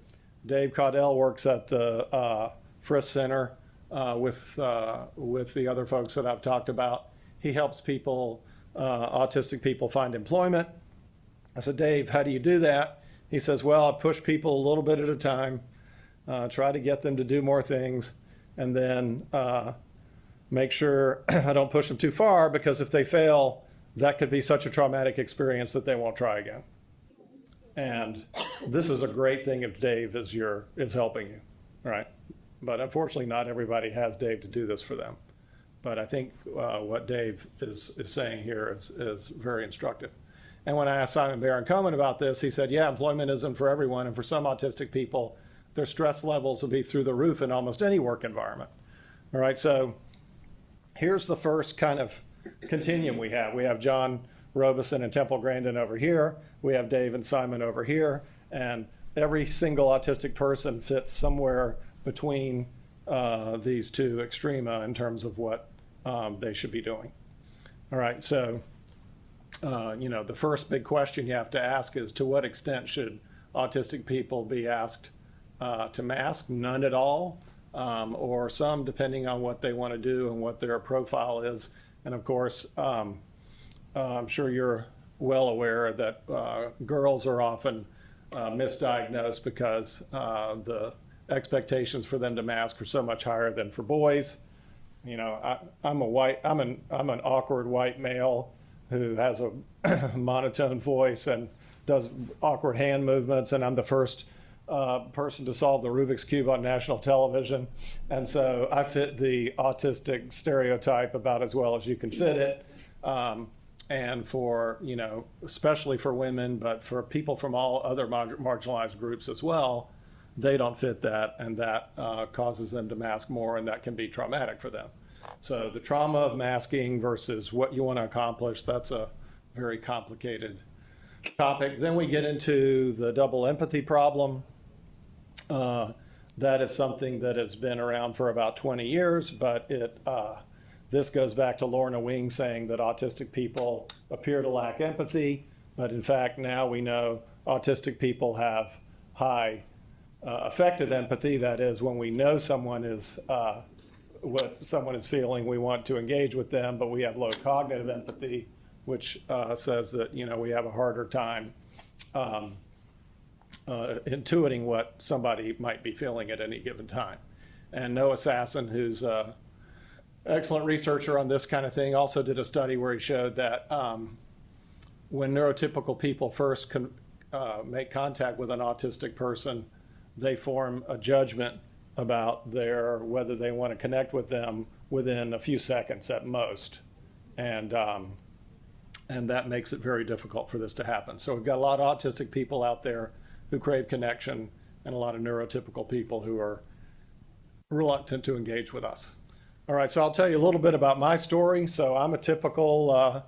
Dave Caudell works at the Frist Center with the other folks that I've talked about. He helps people autistic people find employment. I said, Dave, how do you do that? He says, well, I push people a little bit at a time, try to get them to do more things, and then make sure I don't push them too far, because if they fail, that could be such a traumatic experience that they won't try again. And this is a great thing if Dave is helping you, right? But unfortunately, not everybody has Dave to do this for them. But I think what Dave is saying here is very instructive. And when I asked Simon Baron-Cohen about this, he said, yeah, employment isn't for everyone. And for some autistic people, their stress levels will be through the roof in almost any work environment. All right, so here's the first kind of continuum we have. We have John Robeson and Temple Grandin over here. We have Dave and Simon over here. And every single autistic person fits somewhere between these two extrema in terms of what they should be doing. All right, so the first big question you have to ask is, to what extent should autistic people be asked to mask? None at all, or some, depending on what they want to do and what their profile is. And of course, I'm sure you're well aware that girls are often misdiagnosed because the expectations for them to mask are so much higher than for boys. I'm an awkward white male who has a monotone voice and does awkward hand movements, and I'm the first person to solve the Rubik's Cube on national television. And so I fit the autistic stereotype about as well as you can fit it. And for, especially for women, but for people from all other marginalized groups as well, they don't fit that, and that causes them to mask more, and that can be traumatic for them. So the trauma of masking versus what you want to accomplish, that's a very complicated topic. Then we get into the double empathy problem. That is something that has been around for about 20 years, but this goes back to Lorna Wing saying that autistic people appear to lack empathy, but in fact now we know autistic people have high affective empathy. That is, when we know someone is what someone is feeling, we want to engage with them, but we have low cognitive empathy, which says that we have a harder time intuiting what somebody might be feeling at any given time. And Noah Sasson, who's an excellent researcher on this kind of thing, also did a study where he showed that when neurotypical people first make contact with an autistic person, they form a judgment about whether they want to connect with them within a few seconds at most. And that makes it very difficult for this to happen. So we've got a lot of autistic people out there who crave connection, and a lot of neurotypical people who are reluctant to engage with us. All right, so I'll tell you a little bit about my story. So I'm a typical,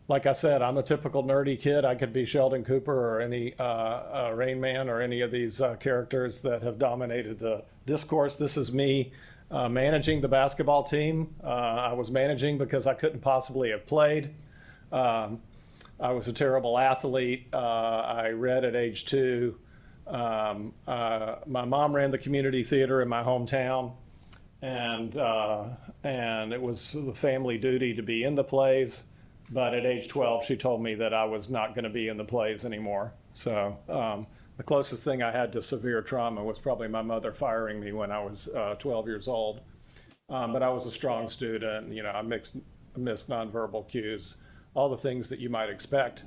like I said, I'm a typical nerdy kid. I could be Sheldon Cooper or any Rain Man or any of these characters that have dominated the discourse. This is me managing the basketball team. I was managing because I couldn't possibly have played. I was a terrible athlete. I read at age 2. My mom ran the community theater in my hometown, and it was the family duty to be in the plays. But at age 12, she told me that I was not going to be in the plays anymore. So the closest thing I had to severe trauma was probably my mother firing me when I was 12 years old. But I was a strong student. I missed nonverbal cues, all the things that you might expect.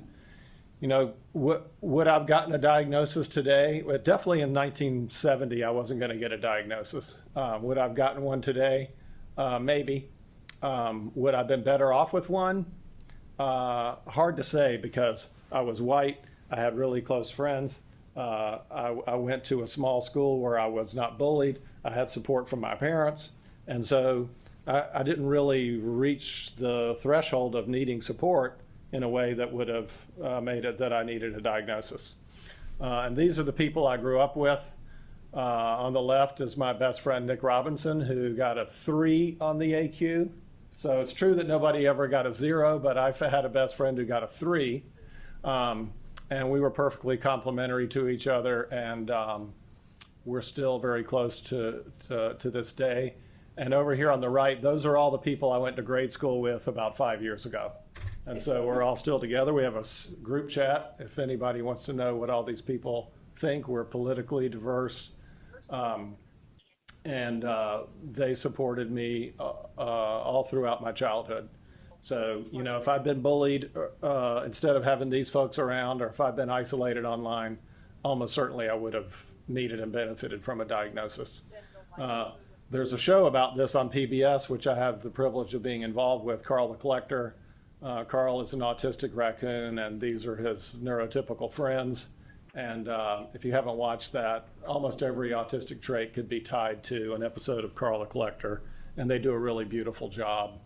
Would I've gotten a diagnosis today? Well, definitely in 1970, I wasn't going to get a diagnosis. Would I've gotten one today? Maybe. Would I have been better off with one? Hard to say, because I was white. I had really close friends. I went to a small school where I was not bullied. I had support from my parents. And so I didn't really reach the threshold of needing support in a way that would have made it that I needed a diagnosis. And these are the people I grew up with. On the left is my best friend, Nick Robinson, who got a 3 on the AQ. So it's true that nobody ever got a 0, but I've had a best friend who got a 3. And we were perfectly complementary to each other, and we're still very close to this day. And over here on the right, those are all the people I went to grade school with about 5 years ago. And so we're all still together. We have a group chat. If anybody wants to know what all these people think, we're politically diverse. And they supported me all throughout my childhood. So, you know, if I've been bullied instead of having these folks around, or if I've been isolated online, almost certainly I would have needed and benefited from a diagnosis. There's a show about this on PBS, which I have the privilege of being involved with, Carl the Collector. Carl is an autistic raccoon, and these are his neurotypical friends. And if you haven't watched that, almost every autistic trait could be tied to an episode of Carl the Collector, and they do a really beautiful job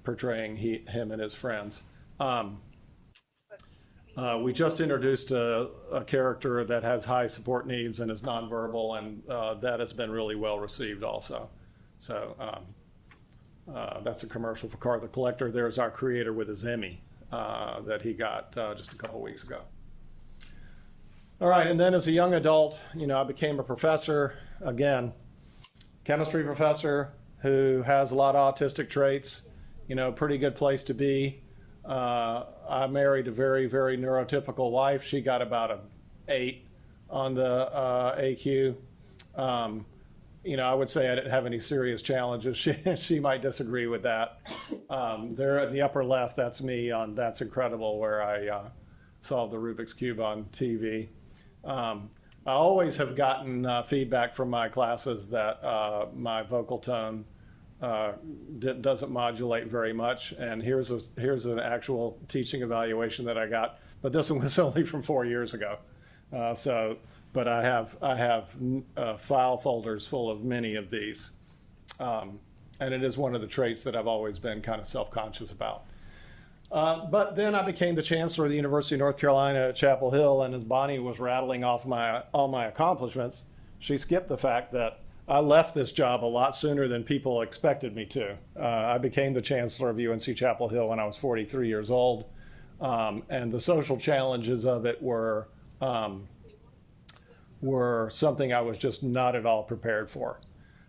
portraying him and his friends. We just introduced a character that has high support needs and is nonverbal, and that has been really well received also. So that's a commercial for Carl the Collector. There's our creator with his Emmy that he got just a couple weeks ago. All right, and then as a young adult, you know, I became a professor, again, chemistry professor who has a lot of autistic traits, you know, pretty good place to be. I married a very, very neurotypical wife. She got about an 8 on the AQ. You know, I would say I didn't have any serious challenges. She might disagree with that. There in the upper left, that's me on That's Incredible, where I solved the Rubik's Cube on TV. I always have gotten feedback from my classes that my vocal tone doesn't modulate very much, and here's an actual teaching evaluation that I got, but this one was only from 4 years ago. But I have file folders full of many of these, and it is one of the traits that I've always been kind of self-conscious about. But then I became the chancellor of the University of North Carolina at Chapel Hill, and as Bonnie was rattling off all my accomplishments, she skipped the fact that I left this job a lot sooner than people expected me to. I became the chancellor of UNC Chapel Hill when I was 43 years old, and the social challenges of it were something I was just not at all prepared for.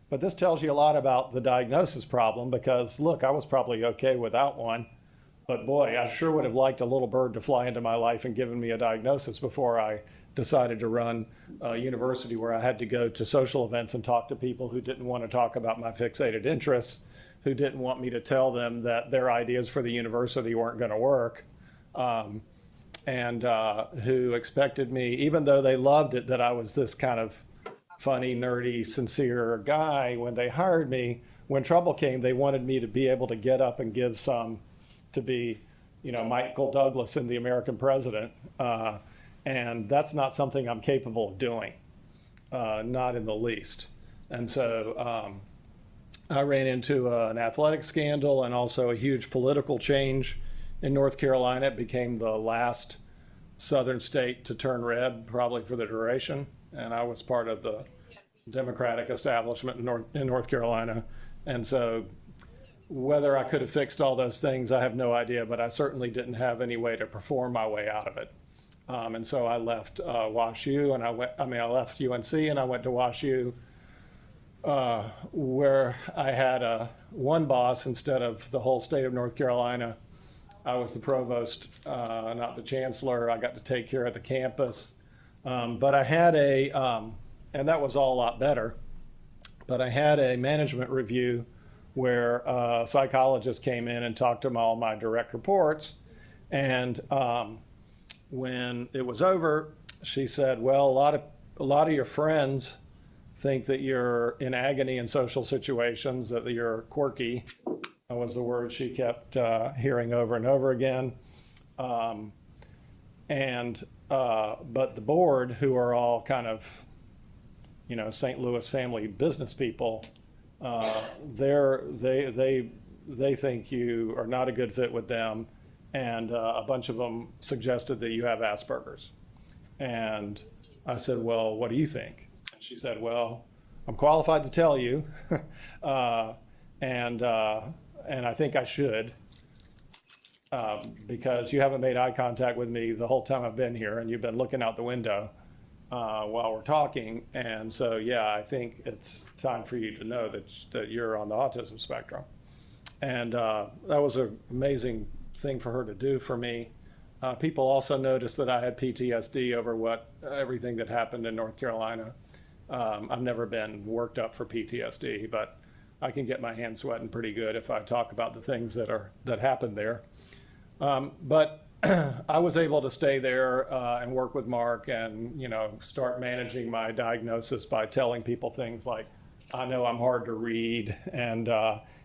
But this tells you a lot about the diagnosis problem, because look, I was probably okay without one, but boy, I sure would have liked a little bird to fly into my life and given me a diagnosis before I decided to run a university where I had to go to social events and talk to people who didn't want to talk about my fixated interests, who didn't want me to tell them that their ideas for the university weren't going to work, and who expected me, even though they loved it that I was this kind of funny, nerdy, sincere guy, when they hired me, when trouble came, they wanted me to be able to get up and give some, to be, you know, Michael Douglas and the American president. And that's not something I'm capable of doing, not in the least. And so I ran into an athletic scandal and also a huge political change in North Carolina. It became the last southern state to turn red, probably for the duration. And I was part of the Democratic establishment in North Carolina. And so whether I could have fixed all those things, I have no idea, but I certainly didn't have any way to perform my way out of it. And so I left WashU, and I left UNC and I went to WashU, where I had one boss instead of the whole state of North Carolina. I was the provost, not the chancellor. I got to take care of the campus. But I had and that was all a lot better, but I had a management review where a psychologist came in and talked to all my direct reports. And when it was over, she said, well, a lot of your friends think that you're in agony in social situations, that you're quirky. That was the word she kept hearing over and over again. But the board, who are all kind of, you know, St. Louis family business people, they think you are not a good fit with them. And a bunch of them suggested that you have Asperger's. And I said, well, what do you think? And she said, well, I'm qualified to tell you, and I think I should, because you haven't made eye contact with me the whole time I've been here, and you've been looking out the window while we're talking. And so, yeah, I think it's time for you to know that you're on the autism spectrum. And that was an amazing thing for her to do for me. People also noticed that I had PTSD over everything that happened in North Carolina. I've never been worked up for PTSD, but I can get my hands sweating pretty good if I talk about the things that happened there. But I was able to stay there and work with Mark and, start managing my diagnosis by telling people things like, I know I'm hard to read, and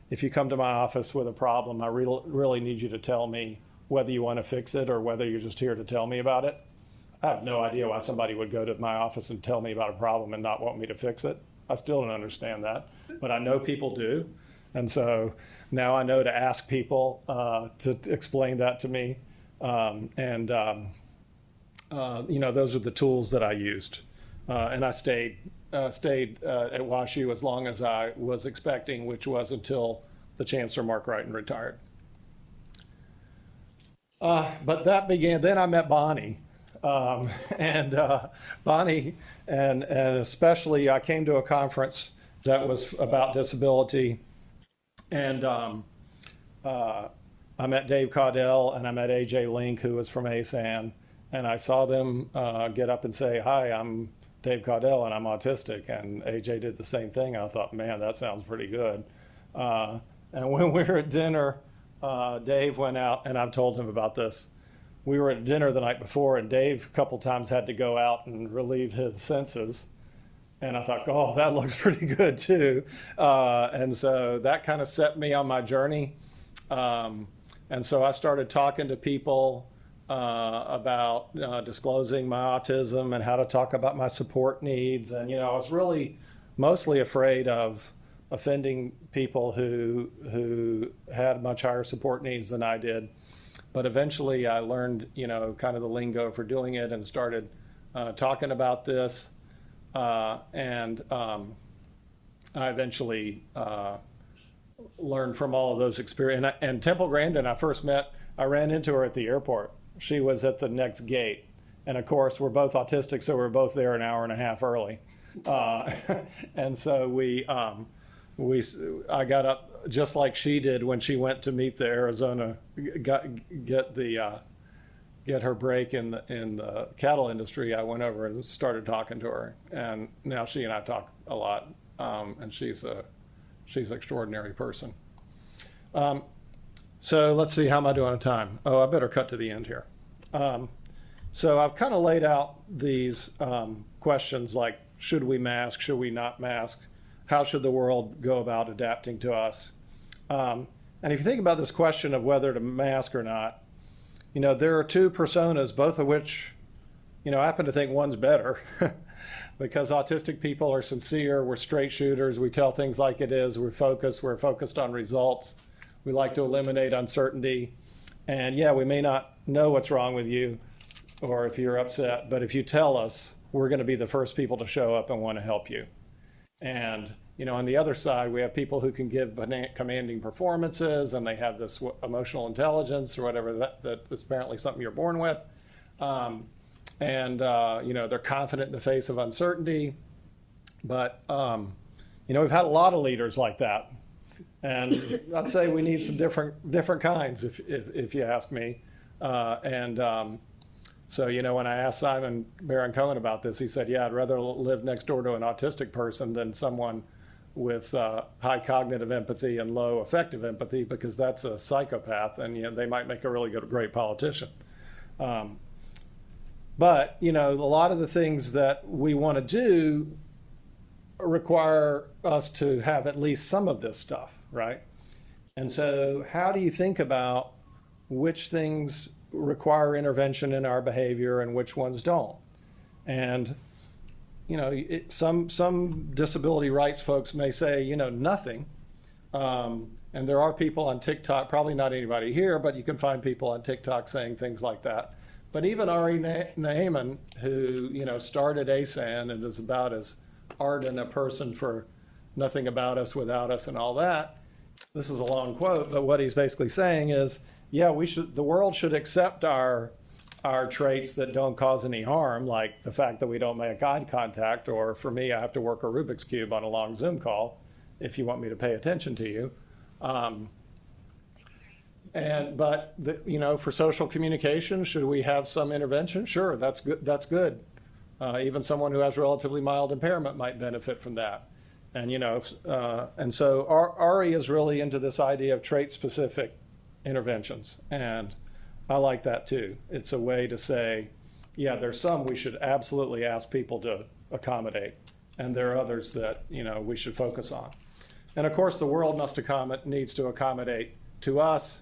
if you come to my office with a problem, I really need you to tell me whether you want to fix it or whether you're just here to tell me about it. I have no idea why somebody would go to my office and tell me about a problem and not want me to fix it. I still don't understand that, but I know people do. And so now I know to ask people to explain that to me. Those are the tools that I used. And I stayed at WashU as long as I was expecting, which was until the Chancellor Mark Wrighton retired. But that began, then I met Bonnie. Bonnie, and especially I came to a conference that was about disability, and I met Dave Caudell and I met AJ Link, who was from ASAN, and I saw them get up and say, hi, I'm Dave Caudell and I'm autistic, and AJ did the same thing. I thought, man, that sounds pretty good. And when we were at dinner, Dave went out, and I've told him about this. We were at dinner the night before, and Dave a couple times had to go out and relieve his senses. And I thought, oh, that looks pretty good too. And so that kind of set me on my journey. And so I started talking to people about disclosing my autism and how to talk about my support needs. And, I was really mostly afraid of offending people who had much higher support needs than I did. But eventually I learned, kind of the lingo for doing it and started talking about this. I eventually learned from all of those experiences. And Temple Grandin, I first met, I ran into her at the airport. She was at the next gate. And of course, we're both autistic, so we're both there an hour and a half early. And so I got up just like she did when she went to meet the Arizona, get her break in the cattle industry. I went over and started talking to her, and now she and I talk a lot, and she's an extraordinary person. So let's see, how am I doing on time? Oh, I better cut to the end here. So I've kind of laid out these questions like, should we mask, should we not mask? How should the world go about adapting to us? And if you think about this question of whether to mask or not, there are two personas, both of which, I happen to think one's better because autistic people are sincere, we're straight shooters, we tell things like it is, we're focused on results, we like to eliminate uncertainty. And yeah, we may not know what's wrong with you or if you're upset, but if you tell us, we're going to be the first people to show up and want to help you. And, on the other side, we have people who can give commanding performances, and they have this emotional intelligence or whatever that is apparently something you're born with. They're confident in the face of uncertainty. But, we've had a lot of leaders like that. And I'd say we need some different kinds, if you ask me. So, when I asked Simon Baron-Cohen about this, he said, yeah, I'd rather live next door to an autistic person than someone with high cognitive empathy and low affective empathy, because that's a psychopath, and they might make a really great politician. But, a lot of the things that we want to do require us to have at least some of this stuff, right? And so how do you think about which things require intervention in our behavior and which ones don't? And some disability rights folks may say nothing, and there are people on TikTok, probably not anybody here, but you can find people on TikTok saying things like that. But even Ari Naiman, who started ASAN and is about as ardent a person for nothing about us without us and all that, this is a long quote, but what he's basically saying is, yeah, the world should accept our traits that don't cause any harm, like the fact that we don't make eye contact, or for me, I have to work a Rubik's Cube on a long Zoom call if you want me to pay attention to you. But for social communication, should we have some intervention? Sure, that's good. That's good. Even someone who has relatively mild impairment might benefit from that. And so Ari is really into this idea of trait-specific interventions, and I like that too. It's a way to say, yeah, there's some we should absolutely ask people to accommodate, and there are others that we should focus on. And of course, the world needs to accommodate to us,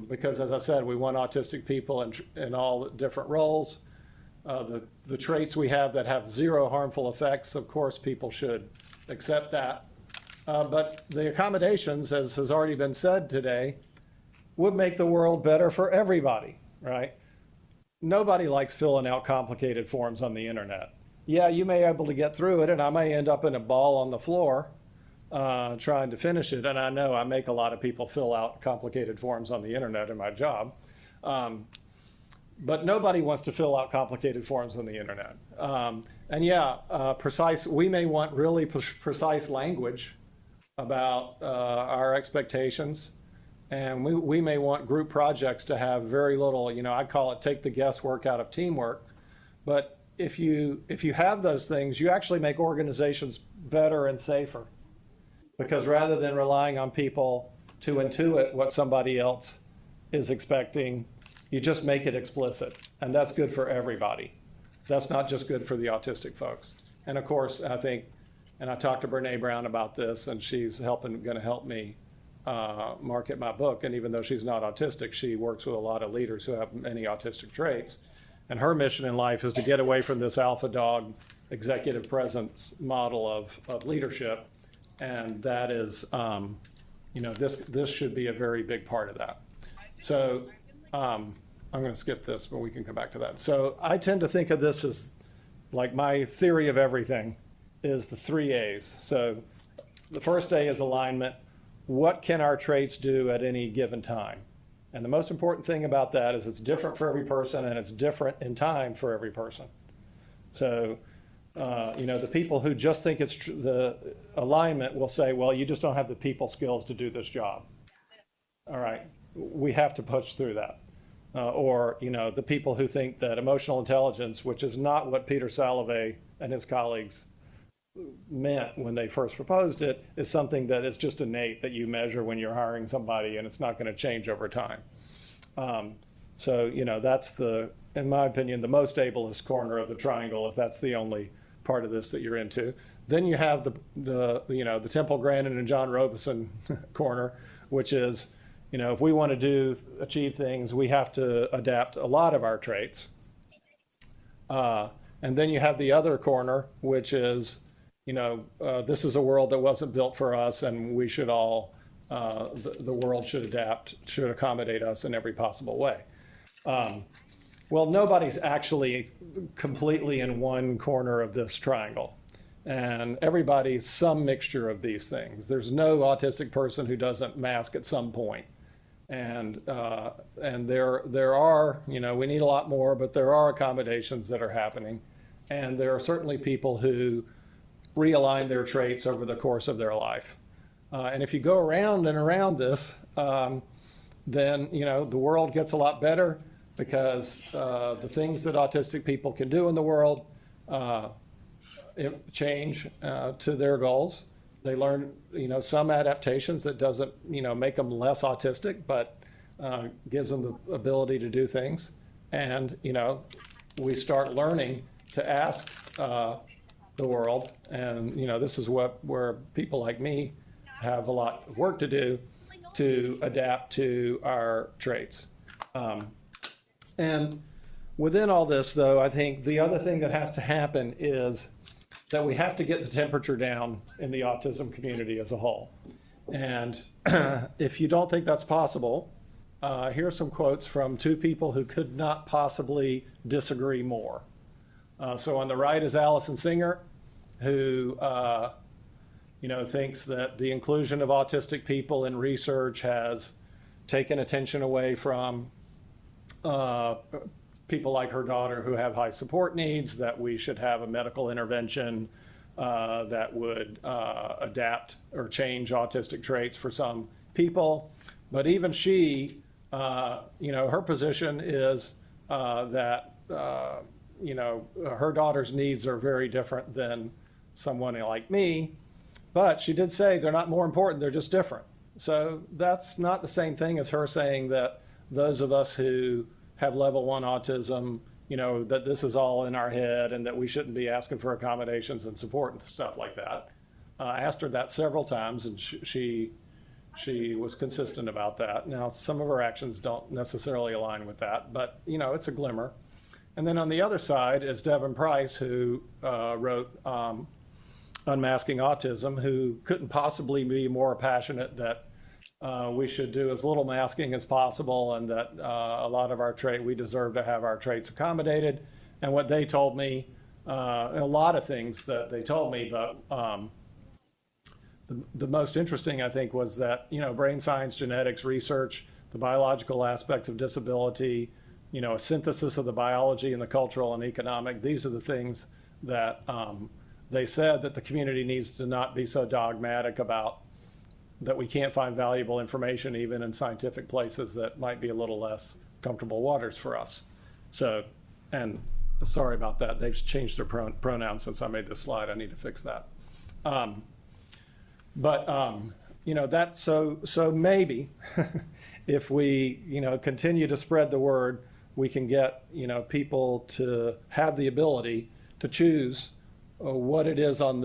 because as I said, we want autistic people in all different roles. The traits we have that have zero harmful effects, of course, people should accept that. But the accommodations, as has already been said today, would make the world better for everybody, right? Nobody likes filling out complicated forms on the internet. Yeah, you may be able to get through it, and I may end up in a ball on the floor trying to finish it. And I know I make a lot of people fill out complicated forms on the internet in my job. But nobody wants to fill out complicated forms on the internet. We may want really precise language about our expectations. And we may want group projects to have very little, I call it take the guesswork out of teamwork. But if you have those things, you actually make organizations better and safer. Because rather than relying on people to intuit what somebody else is expecting, you just make it explicit. And that's good for everybody. That's not just good for the autistic folks. And of course, I think, and I talked to Brene Brown about this, and she's going to help me market my book. And even though she's not autistic, she works with a lot of leaders who have many autistic traits. And her mission in life is to get away from this alpha dog executive presence model of leadership. And that is, this should be a very big part of that. So I'm going to skip this, but we can come back to that. So I tend to think of this as like my theory of everything is the 3 A's. So the first A is alignment. What can our traits do at any given time? And the most important thing about that is it's different for every person, and it's different in time for every person. So, the people who just think it's the alignment will say, well, you just don't have the people skills to do this job. All right, we have to push through that. Or the people who think that emotional intelligence, which is not what Peter Salovey and his colleagues meant when they first proposed it, is something that is just innate that you measure when you're hiring somebody, and it's not going to change over time. That's in my opinion, the most ableist corner of the triangle, if that's the only part of this that you're into. Then you have the Temple Grandin and John Robeson corner, which is, if we want to achieve things, we have to adapt a lot of our traits. And then you have the other corner, which is, this is a world that wasn't built for us, and we should all, the world should accommodate us in every possible way. Well, nobody's actually completely in one corner of this triangle, and everybody's some mixture of these things. There's no autistic person who doesn't mask at some point. And there are, we need a lot more, but there are accommodations that are happening. And there are certainly people who realign their traits over the course of their life. And if you go around and around this, then, the world gets a lot better, because the things that autistic people can do in the world change to their goals. They learn, some adaptations that doesn't, make them less autistic, but gives them the ability to do things. And, we start learning to ask the world. And, this is where people like me have a lot of work to do to adapt to our traits. And within all this, though, I think the other thing that has to happen is that we have to get the temperature down in the autism community as a whole. And if you don't think that's possible, here are some quotes from two people who could not possibly disagree more. So on the right is Allison Singer, who thinks that the inclusion of autistic people in research has taken attention away from people like her daughter who have high support needs, that we should have a medical intervention that would adapt or change autistic traits for some people. But even she, her position is that, her daughter's needs are very different than someone like me. But she did say they're not more important, they're just different. So that's not the same thing as her saying that those of us who have level 1 autism, that this is all in our head and that we shouldn't be asking for accommodations and support and stuff like that. I asked her that several times, and she was consistent about that. Now, some of her actions don't necessarily align with that, but, it's a glimmer. And then on the other side is Devin Price, who wrote Unmasking Autism, who couldn't possibly be more passionate that we should do as little masking as possible, and that a lot of our we deserve to have our traits accommodated. And what they told me, a lot of things that they told me, but the most interesting, I think, was that, brain science, genetics, research, the biological aspects of disability, a synthesis of the biology and the cultural and economic, these are the things that they said that the community needs to not be so dogmatic about, that we can't find valuable information even in scientific places that might be a little less comfortable waters for us. So, and sorry about that. They've changed their pronouns since I made this slide. I need to fix that. So maybe if we, continue to spread the word, we can get, people to have the ability to choose what it is on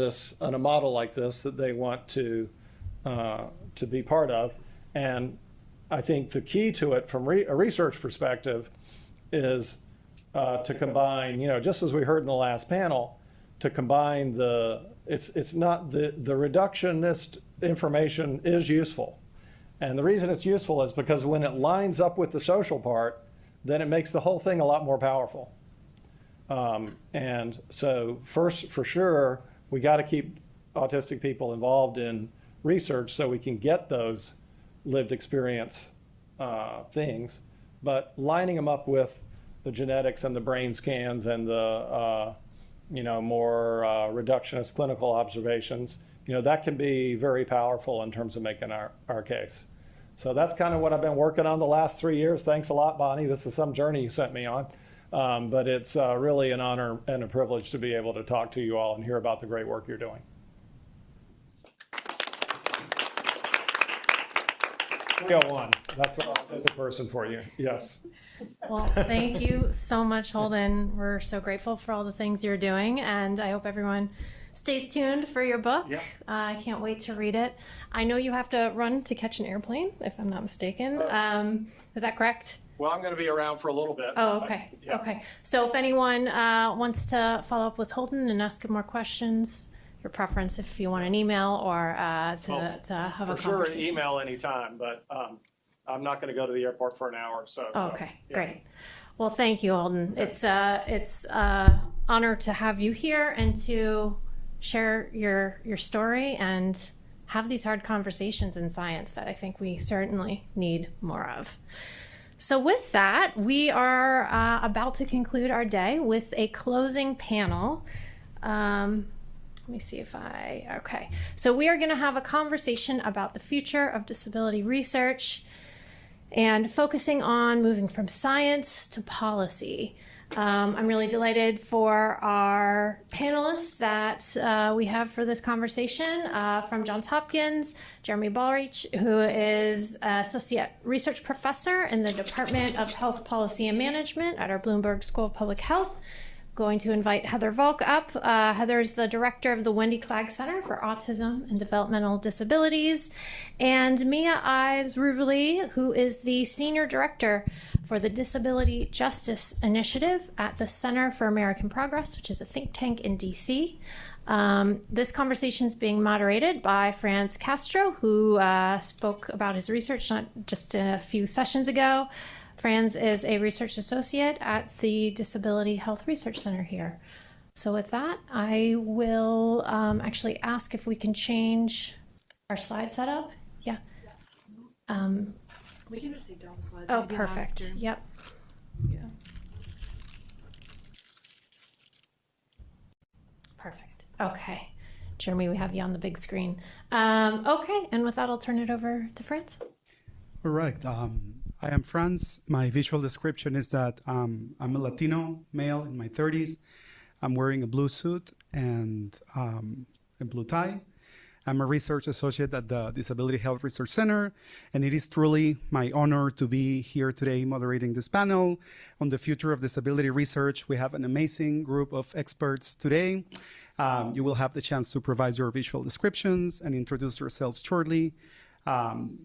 a model like this that they want to be part of. And I think the key to it from a research perspective is to combine, just as we heard in the last panel, to combine it's not the reductionist information is useful. And the reason it's useful is because when it lines up with the social part, then it makes the whole thing a lot more powerful. And so first, for sure, we got to keep autistic people involved in research so we can get those lived experience things, but lining them up with the genetics and the brain scans and the more reductionist clinical observations, that can be very powerful in terms of making our case. So that's kind of what I've been working on the last 3 years. Thanks a lot, Bonnie. This is some journey you sent me on. But it's really an honor and a privilege to be able to talk to you all and hear about the great work you're doing. One. That's an autistic person for you. Yes. Well, thank you so much, Holden. We're so grateful for all the things you're doing, and I hope everyone stays tuned for your book. Yeah. I can't wait to read it. I know you have to run to catch an airplane, if I'm not mistaken. Is that correct? Well, I'm going to be around for a little bit. Oh, okay. Yeah. Okay. So if anyone wants to follow up with Holden and ask him more questions, your preference if you want an email or to have a conversation. For sure, email anytime, but I'm not going to go to the airport for an hour. So. Okay, yeah. great. Well, thank you, Holden. It's honor to have you here and to share your story and have these hard conversations in science that I think we certainly need more of. So with that, we are about to conclude our day with a closing panel. Let me see if okay. So we are going to have a conversation about the future of disability research and focusing on moving from science to policy. I'm really delighted for our panelists that we have for this conversation from Johns Hopkins, Jeremy Ballreach, who is Associate Research Professor in the Department of Health Policy and Management at our Bloomberg School of Public Health. Going to invite Heather Volk up. Heather's the director of the Wendy Klag Center for Autism and Developmental Disabilities, and Mia Ives Ruverly, who is the senior director for the Disability Justice Initiative at the Center for American Progress, which is a think tank in DC. This conversation is being moderated by Franz Castro, who spoke about his research not just a few sessions ago. Franz is a research associate at the Disability Health Research Center here. So with that, I will actually ask if we can change our slide setup. Yeah. We can just take down the slides. Oh, maybe perfect. after. Yep. Yeah. Perfect. Okay. Jeremy, we have you on the big screen. Okay, and with that, I'll turn it over to Franz. All right. I am Franz. My visual description is that I'm a Latino male in my 30s. I'm wearing a blue suit and a blue tie. I'm a research associate at the Disability Health Research Center, and it is truly my honor to be here today moderating this panel on the future of disability research. We have an amazing group of experts today. You will have the chance to provide your visual descriptions and introduce yourselves shortly.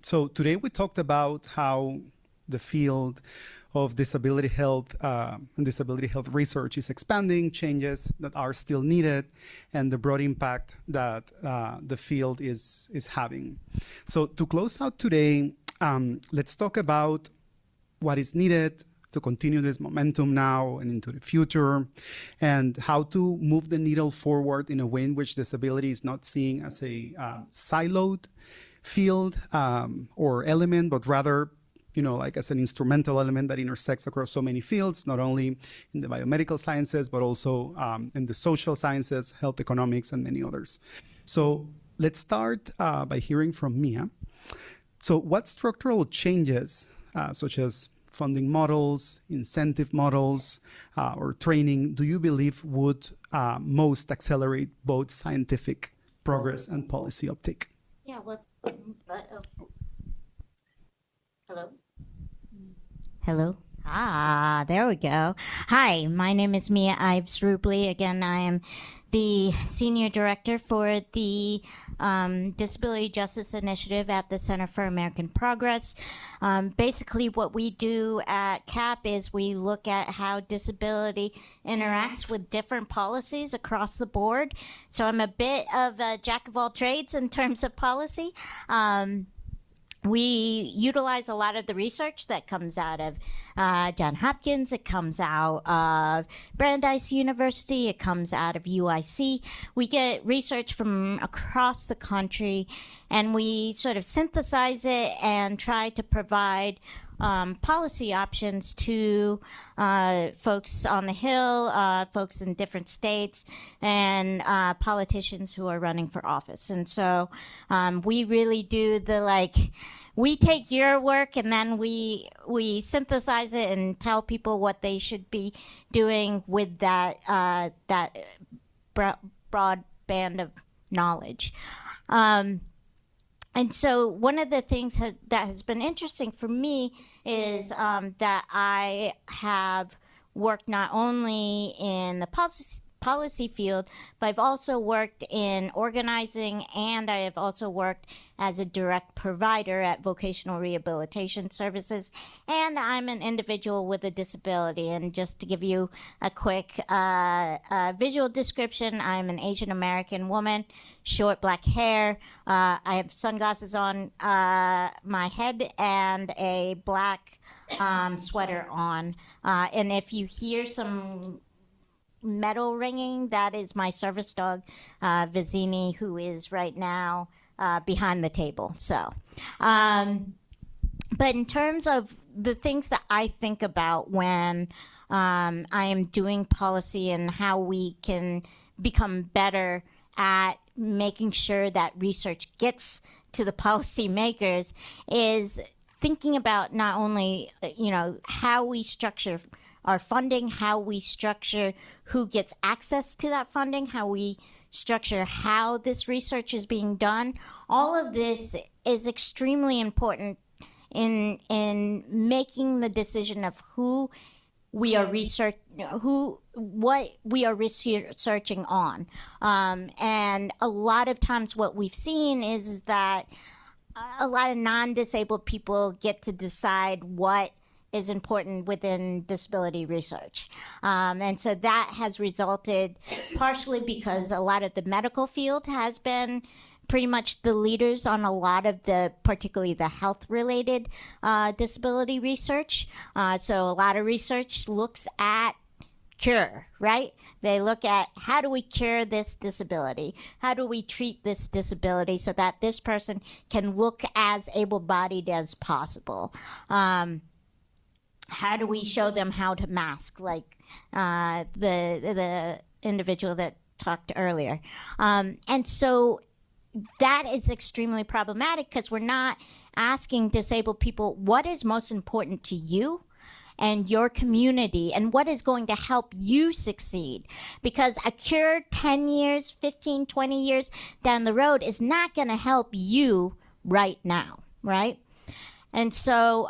So today we talked about how the field of disability health and disability health research is expanding, changes that are still needed, and the broad impact that the field is having. So to close out today, let's talk about what is needed to continue this momentum now and into the future, and how to move the needle forward in a way in which disability is not seen as a siloed field or element, but rather like as an instrumental element that intersects across so many fields, not only in the biomedical sciences, but also in the social sciences, health economics, and many others. So let's start by hearing from Mia. So what structural changes, such as funding models, incentive models, or training, do you believe would most accelerate both scientific progress and policy uptake? Yeah, well, hello? Hello? There we go. Hi, my name is Mia Ives Rubley. Again, I am the Senior Director for the Disability Justice Initiative at the Center for American Progress. Basically, what we do at CAP is we look at how disability interacts with different policies across the board. So I'm a bit of a jack of all trades in terms of policy. We utilize a lot of the research that comes out of Johns Hopkins. It comes out of Brandeis University. It comes out of UIC. We get research from across the country, and we sort of synthesize it and try to provide policy options to folks on the Hill, folks in different states, and politicians who are running for office. And so we really do we take your work and then we synthesize it and tell people what they should be doing with that broad band of knowledge. And so one of the things that has been interesting for me is that I have worked not only in the policy field, but I've also worked in organizing, and I have also worked as a direct provider at vocational rehabilitation services, and I'm an individual with a disability. And just to give you a quick visual description, I'm an Asian American woman, short black hair. I have sunglasses on my head and a black sweater on. And if you hear some metal ringing, that is my service dog, Vizini, who is right now behind the table. So, but in terms of the things that I think about when I am doing policy and how we can become better at making sure that research gets to the policymakers, is thinking about not only, how we structure our funding, how we structure who gets access to that funding, how we structure how this research is being done. All of this is extremely important in making the decision of what we are researching on. And a lot of times what we've seen is that a lot of non-disabled people get to decide what is important within disability research. And so that has resulted partially because a lot of the medical field has been pretty much the leaders on a lot of particularly the health-related disability research. So a lot of research looks at cure, right? They look at how do we cure this disability? How do we treat this disability so that this person can look as able-bodied as possible? How do we show them how to mask, like the individual that talked earlier? And so that is extremely problematic because we're not asking disabled people what is most important to you and your community and what is going to help you succeed. Because a cure 10 years, 15, 20 years down the road is not going to help you right now, right? And so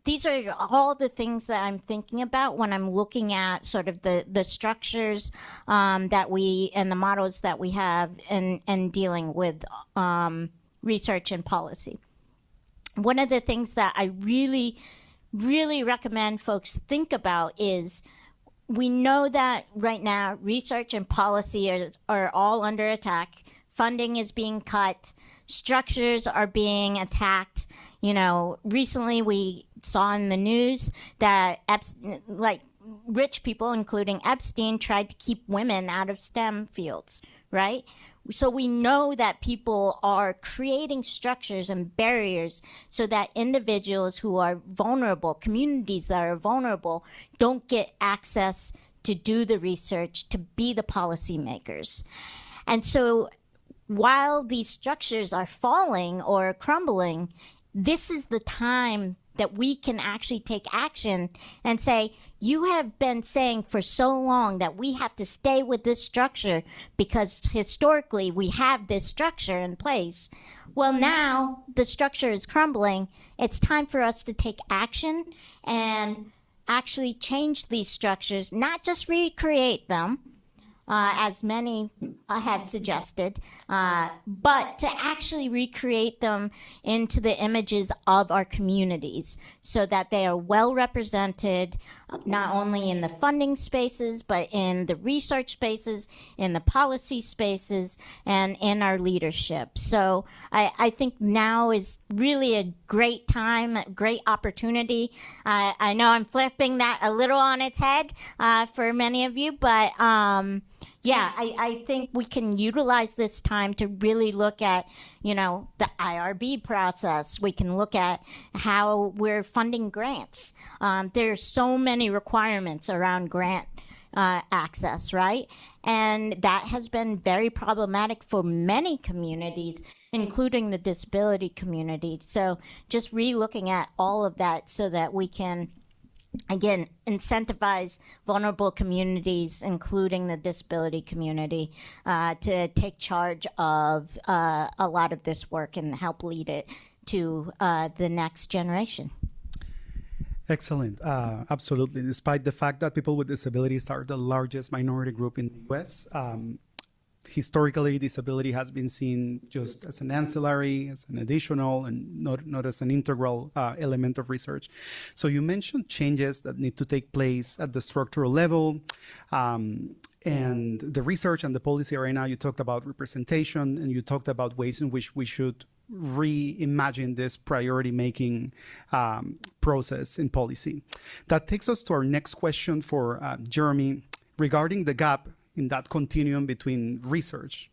these are all the things that I'm thinking about when I'm looking at sort of the structures that we and the models that we have in dealing with research and policy. One of the things that I really recommend folks think about is we know that right now research and policy are all under attack. Funding is being cut. Structures are being attacked. You know, recently we saw in the news that rich people, including Epstein, tried to keep women out of STEM fields, right? So we know that people are creating structures and barriers so that individuals who are vulnerable, communities that are vulnerable, don't get access to do the research, to be the policymakers. And so while these structures are falling or crumbling, this is the time that we can actually take action and say, you have been saying for so long that we have to stay with this structure because historically we have this structure in place. Well, now the structure is crumbling. It's time for us to take action and actually change these structures, not just recreate them, as many have suggested, but to actually recreate them into the images of our communities so that they are well represented, not only in the funding spaces, but in the research spaces, in the policy spaces, and in our leadership. So I think now is really a great time, a great opportunity. I know I'm flipping that a little on its head for many of you, but yeah, I think we can utilize this time to really look at, you know, the IRB process. We can look at how we're funding grants. There's so many requirements around grant access, right? And that has been very problematic for many communities, including the disability community. So just re-looking at all of that so that we can, again, incentivize vulnerable communities, including the disability community, to take charge of a lot of this work and help lead it to the next generation. Excellent. Absolutely. Despite the fact that people with disabilities are the largest minority group in the U.S., historically, disability has been seen just as an ancillary, as an additional, and not as an integral element of research. So you mentioned changes that need to take place at the structural level, and the research and the policy arena. You talked about representation, and you talked about ways in which we should reimagine this priority-making process in policy. That takes us to our next question for Jeremy regarding the gap in that continuum between research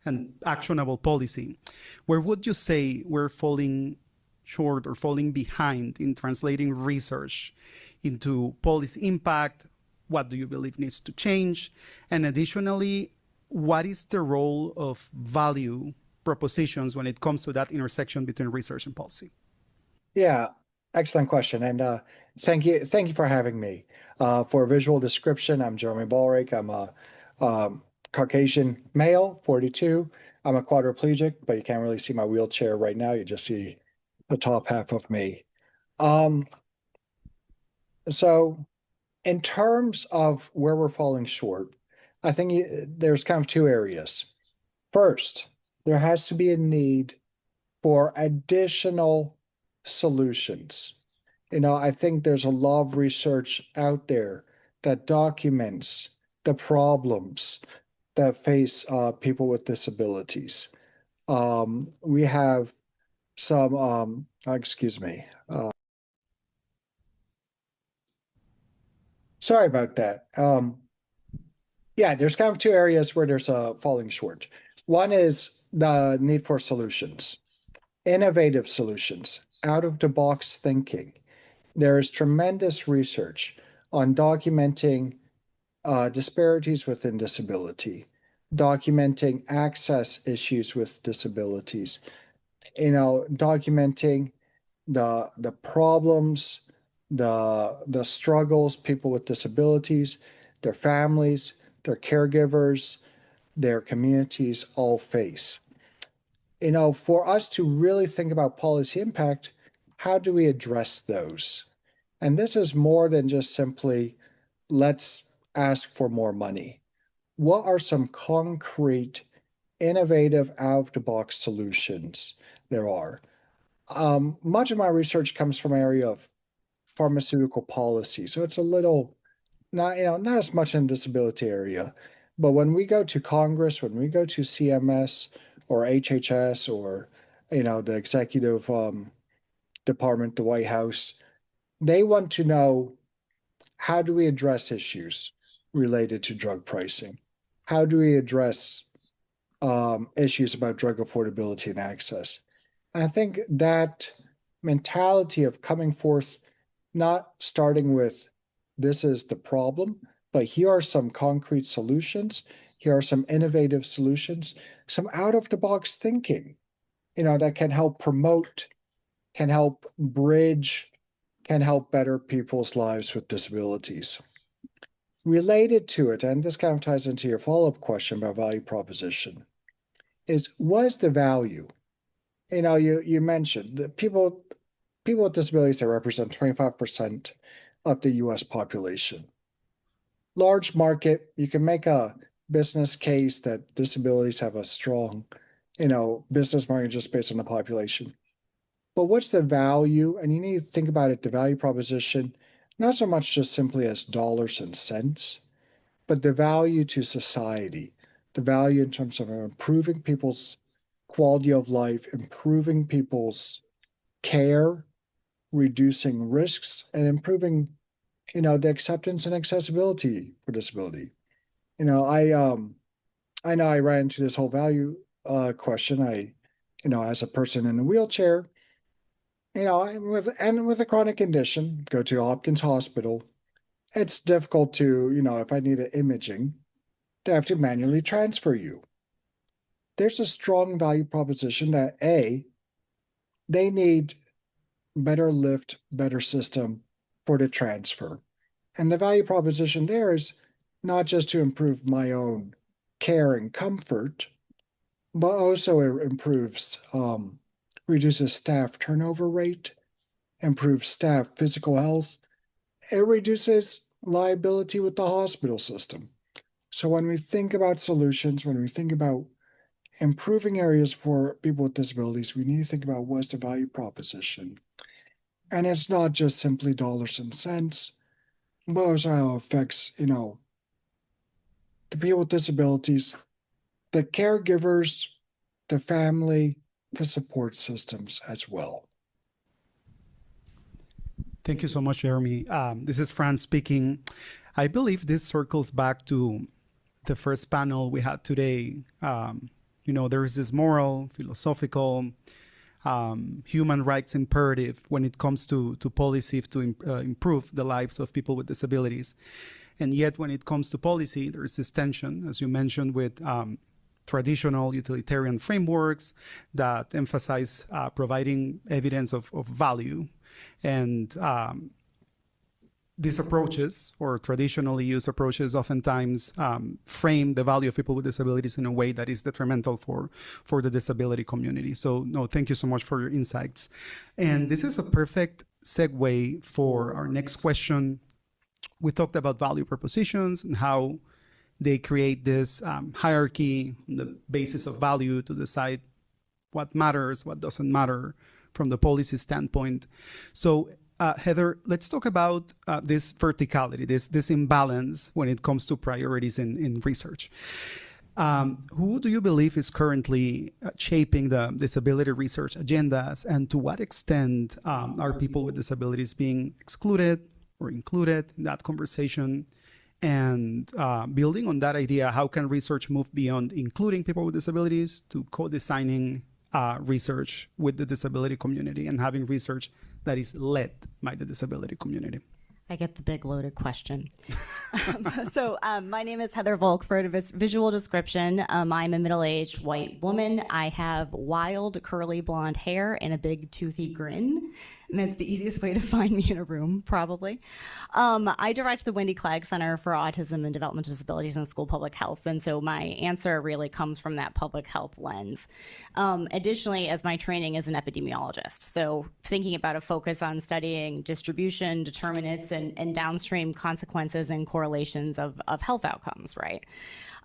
and actionable policy. Where would you say we're falling short or falling behind in translating research into policy impact? What do you believe needs to change? And additionally, what is the role of value propositions when it comes to that intersection between research and policy? Yeah, excellent question. And thank you for having me. For a visual description, I'm Jeremy Ballrake. I'm a Caucasian male, 42. I'm a quadriplegic, but you can't really see my wheelchair right now. You just see the top half of me. So in terms of where we're falling short, I think there's kind of two areas. First, there has to be a need for additional solutions. You know, I think there's a lot of research out there that documents the problems that face people with disabilities. We have some, excuse me. Sorry about that. Yeah, there's kind of two areas where there's falling short. One is the need for solutions, innovative solutions, out-of-the-box thinking. There is tremendous research on documenting disparities within disability, documenting access issues with disabilities, documenting the problems, the struggles people with disabilities, their families, their caregivers, their communities all face. For us to really think about policy impact, how do we address those? And this is more than just simply, let's ask for more money. What are some concrete, innovative, out-of-the-box solutions there are? Much of my research comes from an area of pharmaceutical policy, so it's a little not as much in the disability area. But when we go to Congress, when we go to CMS or HHS or the executive department, the White House, they want to know, how do we address issues related to drug pricing? How do we address issues about drug affordability and access? And I think that mentality of coming forth, not starting with, this is the problem, but here are some concrete solutions, here are some innovative solutions, some out-of-the-box thinking, that can help promote, can help bridge, can help better people's lives with disabilities. Related to it, and this kind of ties into your follow-up question about value proposition, is what is the value? You mentioned that people with disabilities that represent 25% of the US population. Large market, you can make a business case that disabilities have a strong, business market just based on the population. But what's the value? And you need to think about it, the value proposition, not so much just simply as dollars and cents, but the value to society, the value in terms of improving people's quality of life, improving people's care, reducing risks, and improving, the acceptance and accessibility for disability. I know I ran into this whole value question. As a person in a wheelchair, with a chronic condition, go to Hopkins Hospital. It's difficult to, if I need an imaging, they have to manually transfer you. There's a strong value proposition that they need better lift, better system for the transfer. And the value proposition there is not just to improve my own care and comfort, but also it improves, reduces staff turnover rate, improves staff physical health. It reduces liability with the hospital system. So when we think about solutions, when we think about improving areas for people with disabilities, we need to think about what's the value proposition. And it's not just simply dollars and cents, but also how it affects, the people with disabilities, the caregivers, the family, the support systems as well. Thank you so much, Jeremy. This is Franz speaking. I believe this circles back to the first panel we had today. There is this moral, philosophical, human rights imperative when it comes to policy to improve the lives of people with disabilities. And yet when it comes to policy, there is this tension, as you mentioned, with traditional utilitarian frameworks that emphasize providing evidence of value. And these approaches, or traditionally used approaches, oftentimes frame the value of people with disabilities in a way that is detrimental for the disability community. So, no, thank you so much for your insights. And this is a perfect segue for our next question. We talked about value propositions and how they create this hierarchy on the basis of value to decide what matters, what doesn't matter from the policy standpoint. So, Heather, let's talk about this verticality, this imbalance when it comes to priorities in research. Who do you believe is currently shaping the disability research agendas, and to what extent are people with disabilities being excluded or included in that conversation? And building on that idea, how can research move beyond including people with disabilities to co-designing research with the disability community and having research that is led by the disability community? I get the big loaded question. My name is Heather Volk. For a visual description, I'm a middle-aged white woman. I have wild curly blonde hair and a big toothy grin. And that's the easiest way to find me in a room, probably. I direct the Wendy Klag Center for Autism and Developmental Disabilities in School Public Health, and so my answer really comes from that public health lens. Additionally, as my training is an epidemiologist, so thinking about a focus on studying distribution, determinants, and downstream consequences and correlations of health outcomes, right?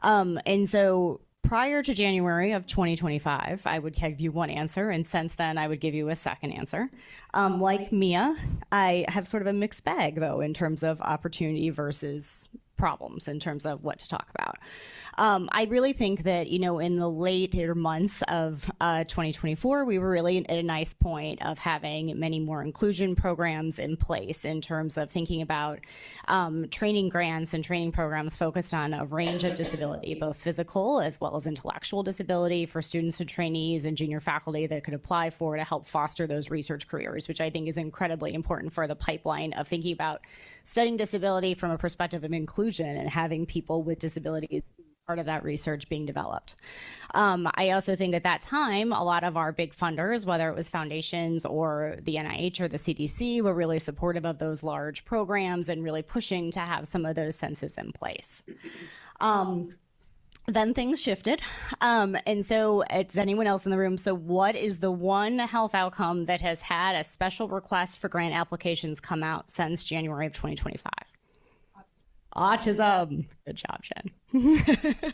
And so prior to January of 2025, I would give you one answer, and since then, I would give you a second answer. Like Mia, I have sort of a mixed bag, though, in terms of opportunity versus problems in terms of what to talk about. I really think that, in the later months of 2024, we were really at a nice point of having many more inclusion programs in place in terms of thinking about training grants and training programs focused on a range of disability, both physical as well as intellectual disability for students and trainees and junior faculty that could apply for to help foster those research careers, which I think is incredibly important for the pipeline of thinking about studying disability from a perspective of inclusion and having people with disabilities part of that research being developed. I also think at that time, a lot of our big funders, whether it was foundations or the NIH or the CDC, were really supportive of those large programs and really pushing to have some of those senses in place. Then things shifted. And so it's anyone else in the room. So what is the one health outcome that has had a special request for grant applications come out since January of 2025? Autism. Good job, Jen.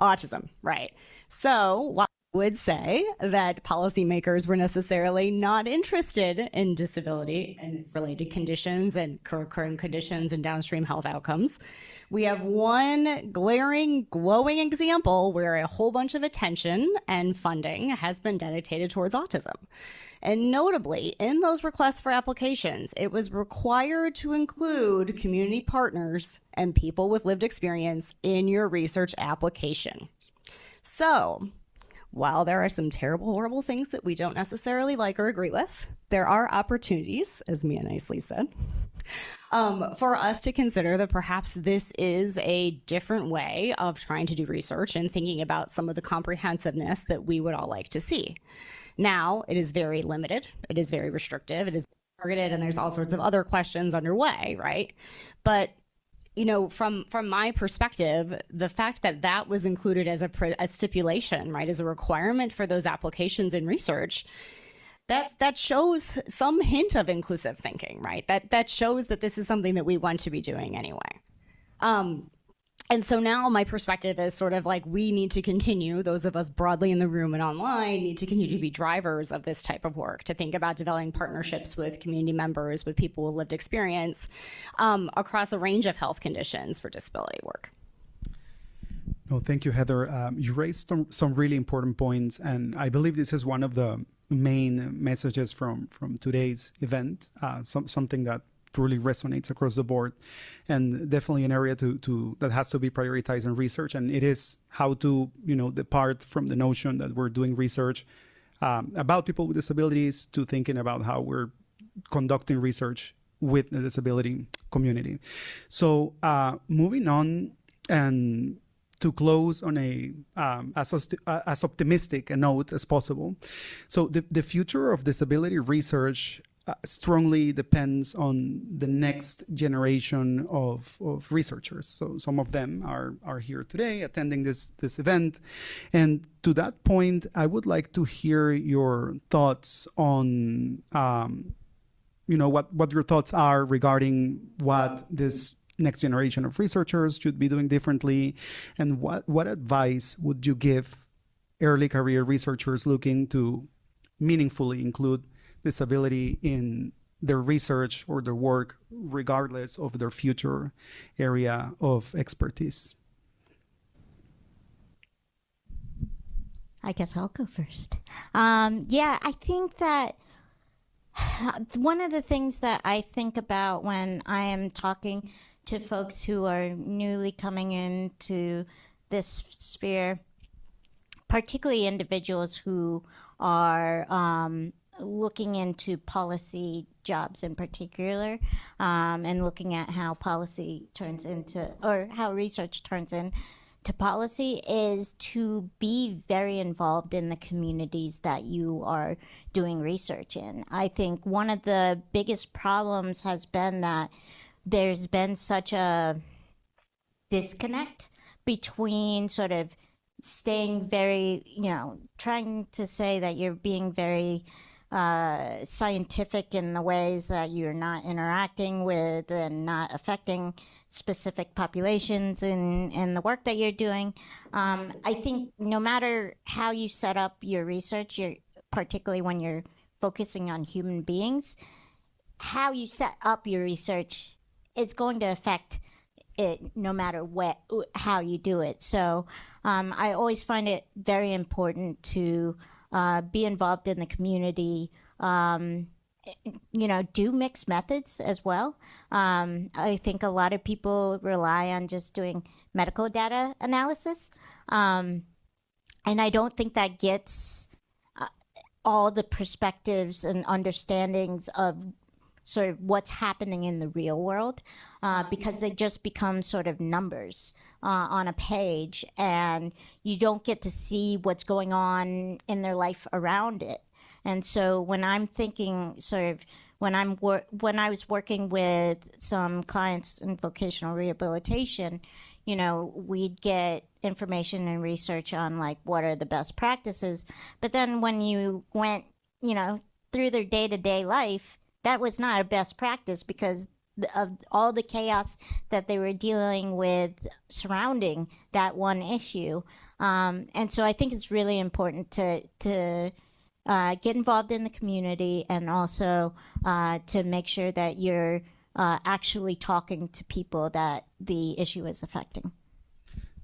Autism, right. So while I would say that policymakers were necessarily not interested in disability and its related conditions and co-occurring conditions and downstream health outcomes, we have one glaring, glowing example where a whole bunch of attention and funding has been dedicated towards autism. And notably, in those requests for applications, it was required to include community partners and people with lived experience in your research application. So, while there are some terrible, horrible things that we don't necessarily like or agree with, there are opportunities, as Mia nicely said, for us to consider that perhaps this is a different way of trying to do research and thinking about some of the comprehensiveness that we would all like to see. Now, it is very limited, it is very restrictive, it is targeted, and there's all sorts of other questions underway, right? But from my perspective, the fact that that was included as a stipulation, right, as a requirement for those applications in research, that shows some hint of inclusive thinking, right? That shows that this is something that we want to be doing anyway. And so now my perspective is sort of like we need to continue, those of us broadly in the room and online need to continue to be drivers of this type of work, to think about developing partnerships with community members, with people with lived experience across a range of health conditions for disability work. No, thank you, Heather. You raised some really important points, and I believe this is one of the main messages from today's event, something that truly resonates across the board, and definitely an area that has to be prioritized in research. And it is how to depart from the notion that we're doing research about people with disabilities to thinking about how we're conducting research with the disability community. So moving on, and to close on as optimistic a note as possible. So the future of disability research strongly depends on the next generation of researchers. So some of them are here today attending this event. And to that point, I would like to hear your thoughts on, what your thoughts are regarding what this next generation of researchers should be doing differently, and what advice would you give early career researchers looking to meaningfully include disability in their research or their work, regardless of their future area of expertise? I guess I'll go first. I think that one of the things that I think about when I am talking to folks who are newly coming into this sphere, particularly individuals who are looking into policy jobs in particular, and looking at how policy turns into, or how research turns into policy, is to be very involved in the communities that you are doing research in. I think one of the biggest problems has been that there's been such a disconnect between sort of staying very, trying to say that you're being very scientific in the ways that you're not interacting with and not affecting specific populations in the work that you're doing. I think no matter how you set up your research, particularly when you're focusing on human beings, how you set up your research, it's going to affect it no matter how you do it. So I always find it very important to be involved in the community, do mixed methods as well. I think a lot of people rely on just doing medical data analysis. And I don't think that gets all the perspectives and understandings of sort of what's happening in the real world, because they just become sort of numbers on a page, and you don't get to see what's going on in their life around it. And so when I'm thinking sort of, when I was working with some clients in vocational rehabilitation, we'd get information and research on like what are the best practices. But then when you went, through their day-to-day life, that was not a best practice because of all the chaos that they were dealing with surrounding that one issue. And so I think it's really important to get involved in the community, and also to make sure that you're actually talking to people that the issue is affecting.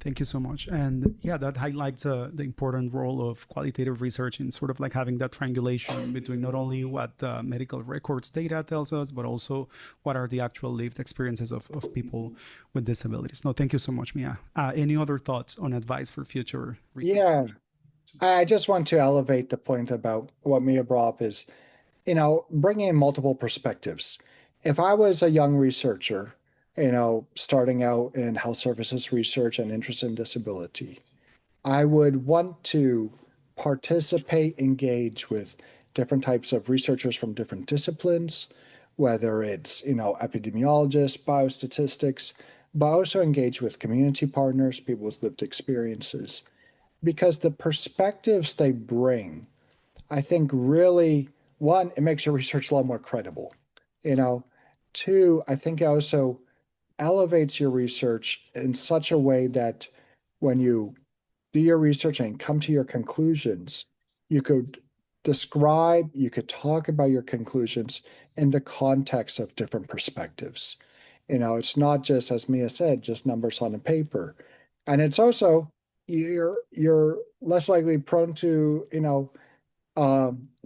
Thank you so much. And yeah, that highlights the important role of qualitative research in sort of like having that triangulation between not only what the medical records data tells us, but also what are the actual lived experiences of people with disabilities. No, thank you so much, Mia. Any other thoughts on advice for future research? Yeah, I just want to elevate the point about what Mia brought up is, bringing in multiple perspectives. If I was a young researcher, starting out in health services research and interest in disability, I would want to participate, engage with different types of researchers from different disciplines, whether it's, epidemiologists, biostatistics, but also engage with community partners, people with lived experiences, because the perspectives they bring, I think really, one, it makes your research a lot more credible. Two, I think it also elevates your research in such a way that when you do your research and come to your conclusions, you could describe, you could talk about your conclusions in the context of different perspectives. It's not just, as Mia said, just numbers on a paper. And it's also, you're less likely prone to,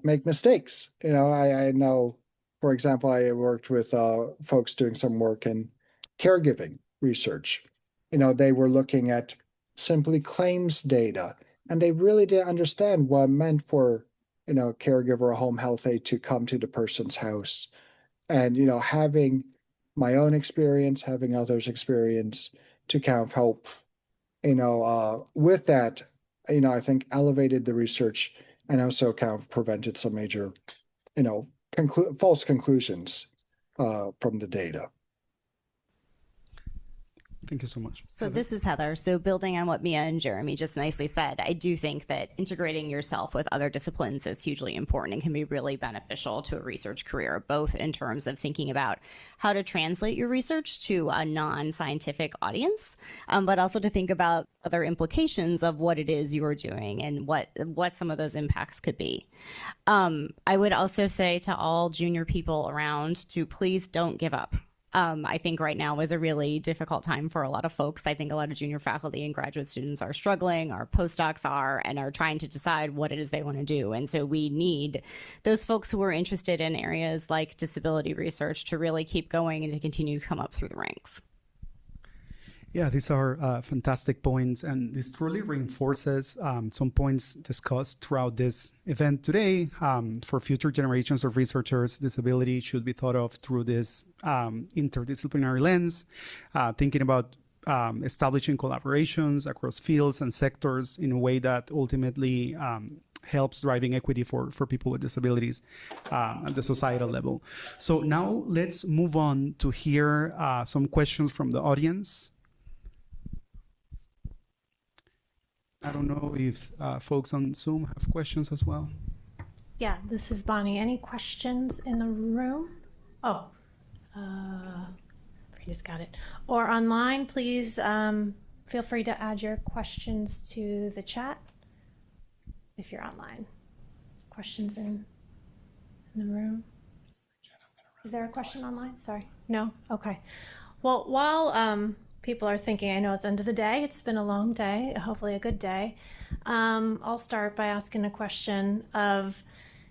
make mistakes. I know, for example, I worked with folks doing some work in caregiving research. They were looking at simply claims data, and they really didn't understand what it meant for, a caregiver or home health aide to come to the person's house. And, having my own experience, having others' experience to kind of help, with that, I think elevated the research and also kind of prevented some major, false conclusions from the data. Thank you so much. So this is Heather. So building on what Mia and Jeremy just nicely said, I do think that integrating yourself with other disciplines is hugely important and can be really beneficial to a research career, both in terms of thinking about how to translate your research to a non-scientific audience, but also to think about other implications of what it is you are doing and what some of those impacts could be. I would also say to all junior people around to please don't give up. I think right now is a really difficult time for a lot of folks. I think a lot of junior faculty and graduate students are struggling, our postdocs are, and are trying to decide what it is they want to do. And so we need those folks who are interested in areas like disability research to really keep going and to continue to come up through the ranks. Yeah, these are fantastic points, and this truly reinforces some points discussed throughout this event today. For future generations of researchers, disability should be thought of through this interdisciplinary lens, thinking about establishing collaborations across fields and sectors in a way that ultimately helps driving equity for people with disabilities at the societal level. So now let's move on to hear some questions from the audience. I don't know if folks on Zoom have questions as well. Yeah, this is Bonnie. Any questions in the room? Oh, just got it. Or online, please feel free to add your questions to the chat if you're online. Questions in the room? Is there a question online? Sorry. No? Okay. Well, while people are thinking, I know it's end of the day. It's been a long day, hopefully a good day. I'll start by asking a question of,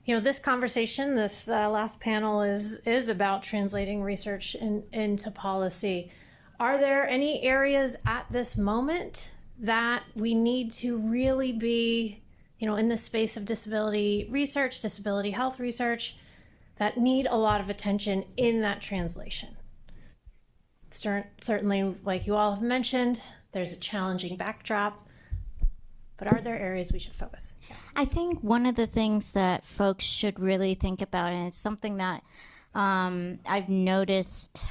this conversation, this last panel is about translating research into policy. Are there any areas at this moment that we need to really be, in the space of disability research, disability health research, that need a lot of attention in that translation? Certainly, like you all have mentioned, there's a challenging backdrop, but are there areas we should focus? Yeah. I think one of the things that folks should really think about, and it's something that I've noticed,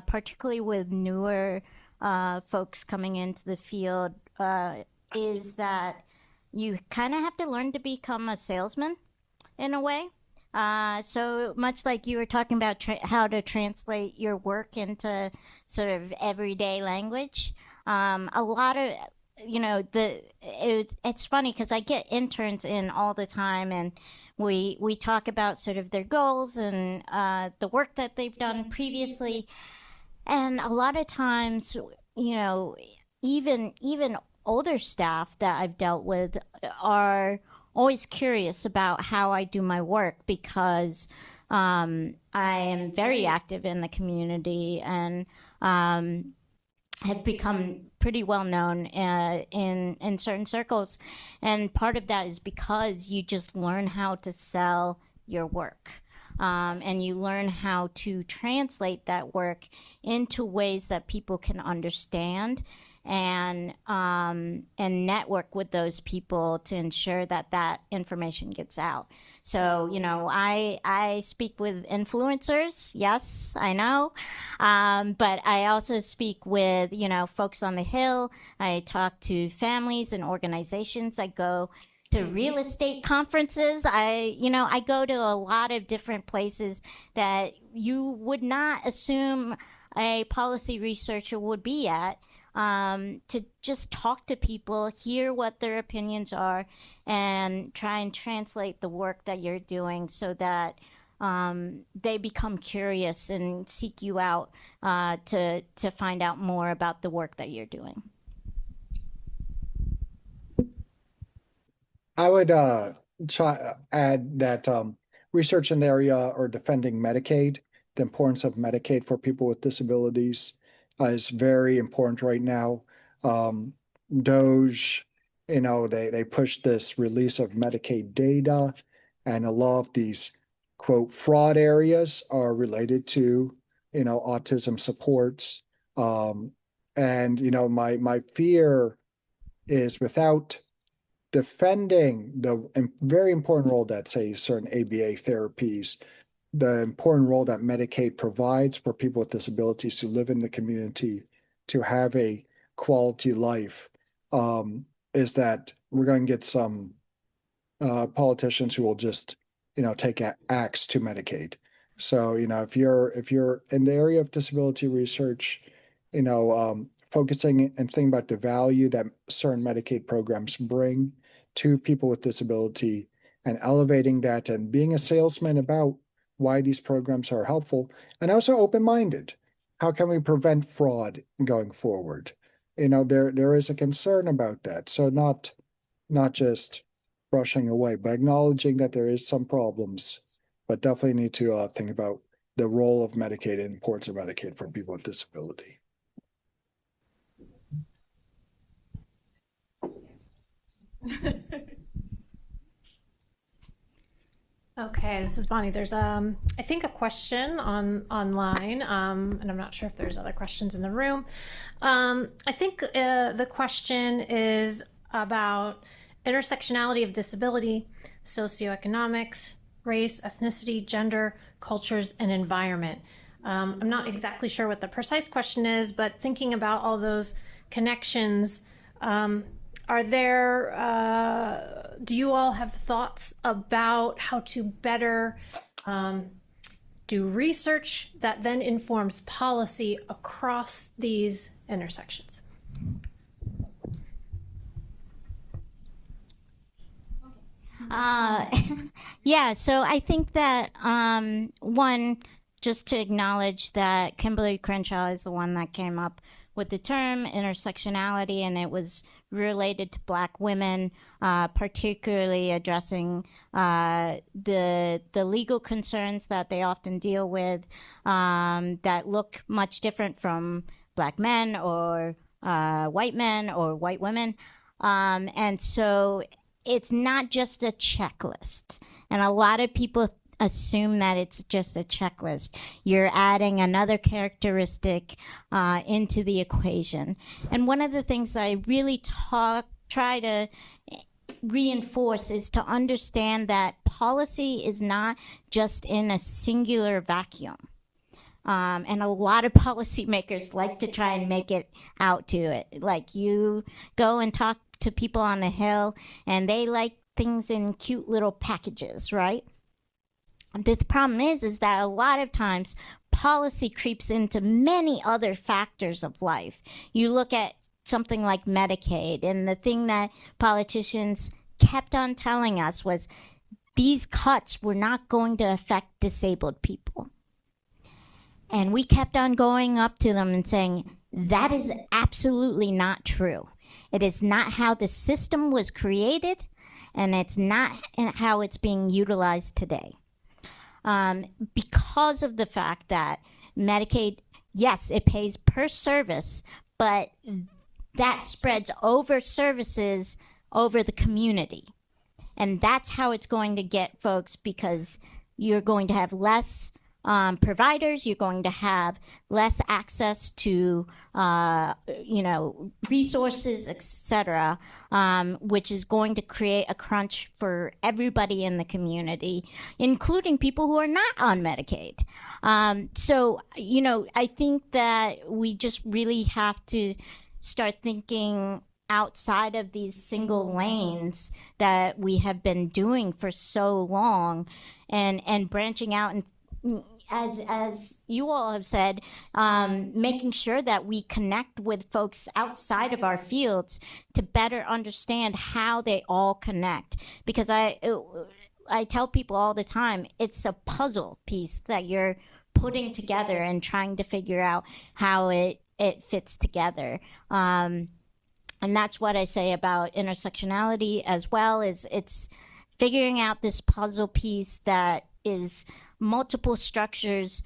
particularly with newer folks coming into the field, is that you kind of have to learn to become a salesman in a way. So much like you were talking about how to translate your work into sort of everyday language, a lot of, it's funny because I get interns in all the time, and we talk about sort of their goals and the work that they've done previously. And a lot of times, even older staff that I've dealt with are always curious about how I do my work, because I am very active in the community and have become pretty well known in certain circles. And part of that is because you just learn how to sell your work. And you learn how to translate that work into ways that people can understand, and network with those people to ensure that information gets out. So, I speak with influencers. Yes, I know. But I also speak with, folks on the Hill. I talk to families and organizations. I go to real estate conferences. I go to a lot of different places that you would not assume a policy researcher would be at, to just talk to people, hear what their opinions are, and try and translate the work that you're doing so that they become curious and seek you out to find out more about the work that you're doing. I would add that research in the area or defending Medicaid, the importance of Medicaid for people with disabilities, is very important right now. DOJ, they pushed this release of Medicaid data, and a lot of these, quote, fraud areas are related to, autism supports. And, my fear is, without defending the very important role that, say, certain ABA therapies, the important role that Medicaid provides for people with disabilities to live in the community, to have a quality life, is that we're going to get some politicians who will just, take an axe to Medicaid. So, if you're in the area of disability research, focusing and thinking about the value that certain Medicaid programs bring to people with disability, and elevating that, and being a salesman about why these programs are helpful, and also open-minded. How can we prevent fraud going forward? There is a concern about that. So not just brushing away, but acknowledging that there is some problems, but definitely need to think about the role of Medicaid and importance of Medicaid for people with disability. Okay, this is Bonnie. There's I think a question online, and I'm not sure if there's other questions in the room. I think the question is about intersectionality of disability, socioeconomics, race, ethnicity, gender, cultures, and environment. I'm not exactly sure what the precise question is, but thinking about all those connections, are there, do you all have thoughts about how to better do research that then informs policy across these intersections? Yeah, so I think that one, just to acknowledge that Kimberly Crenshaw is the one that came up with the term intersectionality, and it was related to Black women, particularly addressing the legal concerns that they often deal with that look much different from Black men or white women. And so it's not just a checklist. And a lot of people assume that it's just a checklist. You're adding another characteristic into the equation. And one of the things that I really try to reinforce is to understand that policy is not just in a singular vacuum. And a lot of policymakers like to try and make it out to it. Like, you go and talk to people on the Hill and they like things in cute little packages, right? The problem is that a lot of times policy creeps into many other factors of life. You look at something like Medicaid, and the thing that politicians kept on telling us was these cuts were not going to affect disabled people. And we kept on going up to them and saying, that is absolutely not true. It is not how the system was created, and it's not how it's being utilized today. Because of the fact that Medicaid, yes, it pays per service, but that spreads over services over the community. And that's how it's going to get folks, because you're going to have less providers, you're going to have less access to, resources, etc., which is going to create a crunch for everybody in the community, including people who are not on Medicaid. So, I think that we just really have to start thinking outside of these single lanes that we have been doing for so long, and branching out, and as you all have said, making sure that we connect with folks outside of our fields to better understand how they all connect. Because I tell people all the time, it's a puzzle piece that you're putting together and trying to figure out how it fits together. And that's what I say about intersectionality as well, is it's figuring out this puzzle piece that is multiple structures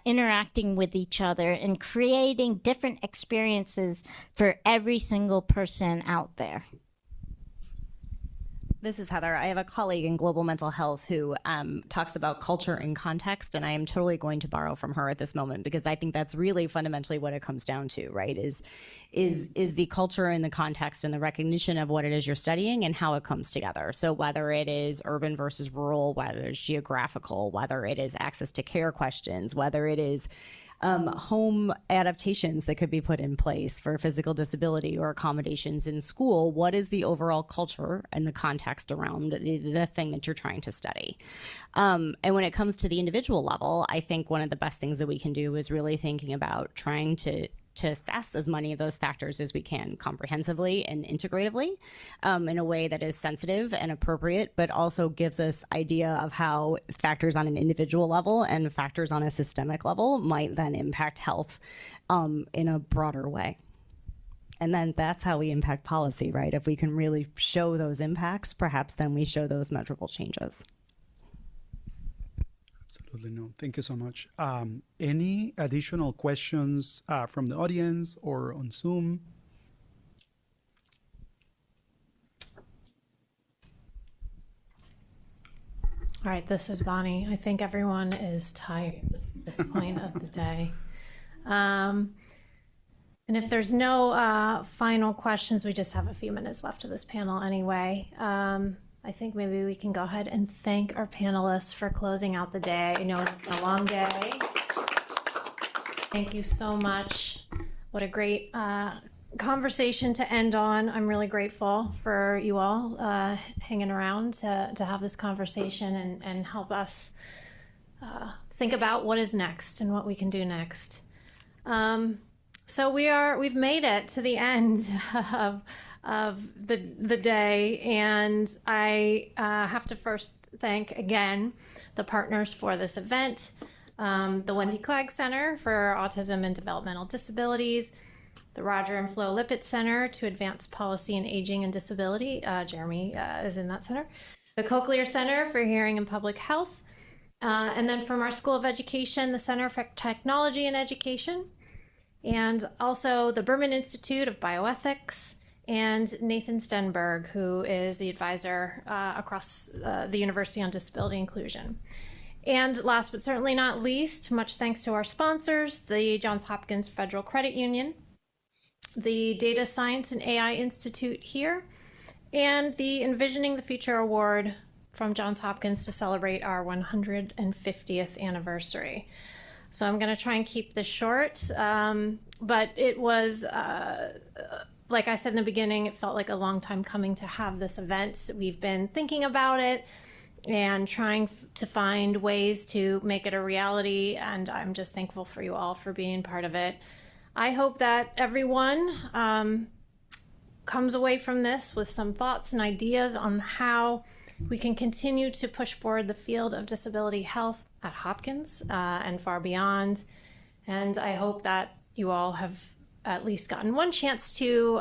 interacting with each other and creating different experiences for every single person out there. This is Heather. I have a colleague in global mental health who talks about culture and context, and I am totally going to borrow from her at this moment, because I think that's really fundamentally what it comes down to, right? Is the culture and the context and the recognition of what it is you're studying and how it comes together. So whether it is urban versus rural, whether it's geographical, whether it is access to care questions, whether it is home adaptations that could be put in place for physical disability or accommodations in school, what is the overall culture and the context around the thing that you're trying to study? And when it comes to the individual level, I think one of the best things that we can do is really thinking about trying to assess as many of those factors as we can comprehensively and integratively, in a way that is sensitive and appropriate, but also gives us idea of how factors on an individual level and factors on a systemic level might then impact health in a broader way. And then that's how we impact policy, right? If we can really show those impacts, perhaps then we show those measurable changes. Absolutely, no. Thank you so much. Any additional questions from the audience or on Zoom? All right, this is Bonnie. I think everyone is tired at this point of the day. And if there's no final questions, we just have a few minutes left of this panel anyway. I think maybe we can go ahead and thank our panelists for closing out the day. I know it's been a long day. Thank you so much. What a great conversation to end on. I'm really grateful for you all hanging around to have this conversation and help us think about what is next and what we can do next. So we've made it to the end of the day, and I have to first thank again the partners for this event, the Wendy Klag Center for Autism and Developmental Disabilities, the Roger and Flo Lipitz Center to Advance Policy in Aging and Disability. Jeremy is in that center. The Cochlear Center for Hearing and Public Health. And then from our School of Education, the Center for Technology and Education. And also the Berman Institute of Bioethics and Nathan Stenberg, who is the advisor across the University on Disability Inclusion. And last but certainly not least, much thanks to our sponsors, the Johns Hopkins Federal Credit Union, the Data Science and AI Institute here, and the Envisioning the Future Award from Johns Hopkins to celebrate our 150th anniversary. So I'm going to try and keep this short, but it was, like I said in the beginning, it felt like a long time coming to have this event. We've been thinking about it and trying to find ways to make it a reality, and I'm just thankful for you all for being part of it. I hope that everyone comes away from this with some thoughts and ideas on how we can continue to push forward the field of disability health at Hopkins and far beyond. And I hope that you all have at least gotten one chance to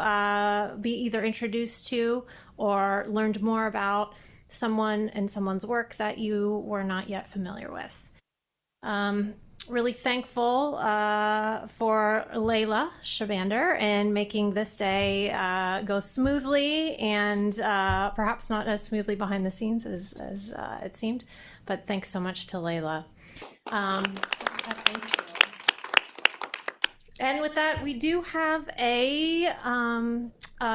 be either introduced to or learned more about someone and someone's work that you were not yet familiar with. Really thankful for Layla Shabander in making this day go smoothly and perhaps not as smoothly behind the scenes as it seemed, but thanks so much to Layla. Thank you. And with that, we do have a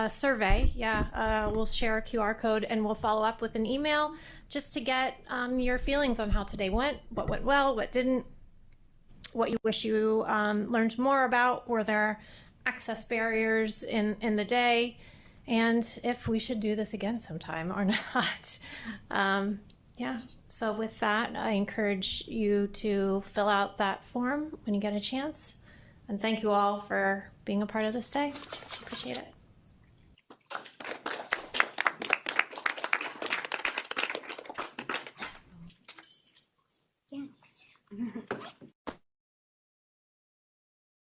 survey. We'll share a QR code and we'll follow up with an email just to get your feelings on how today went, what went well, what didn't, what you wish you learned more about, were there access barriers in the day, and if we should do this again sometime or not. So with that, I encourage you to fill out that form when you get a chance. And thank you all for being a part of this day. Appreciate it.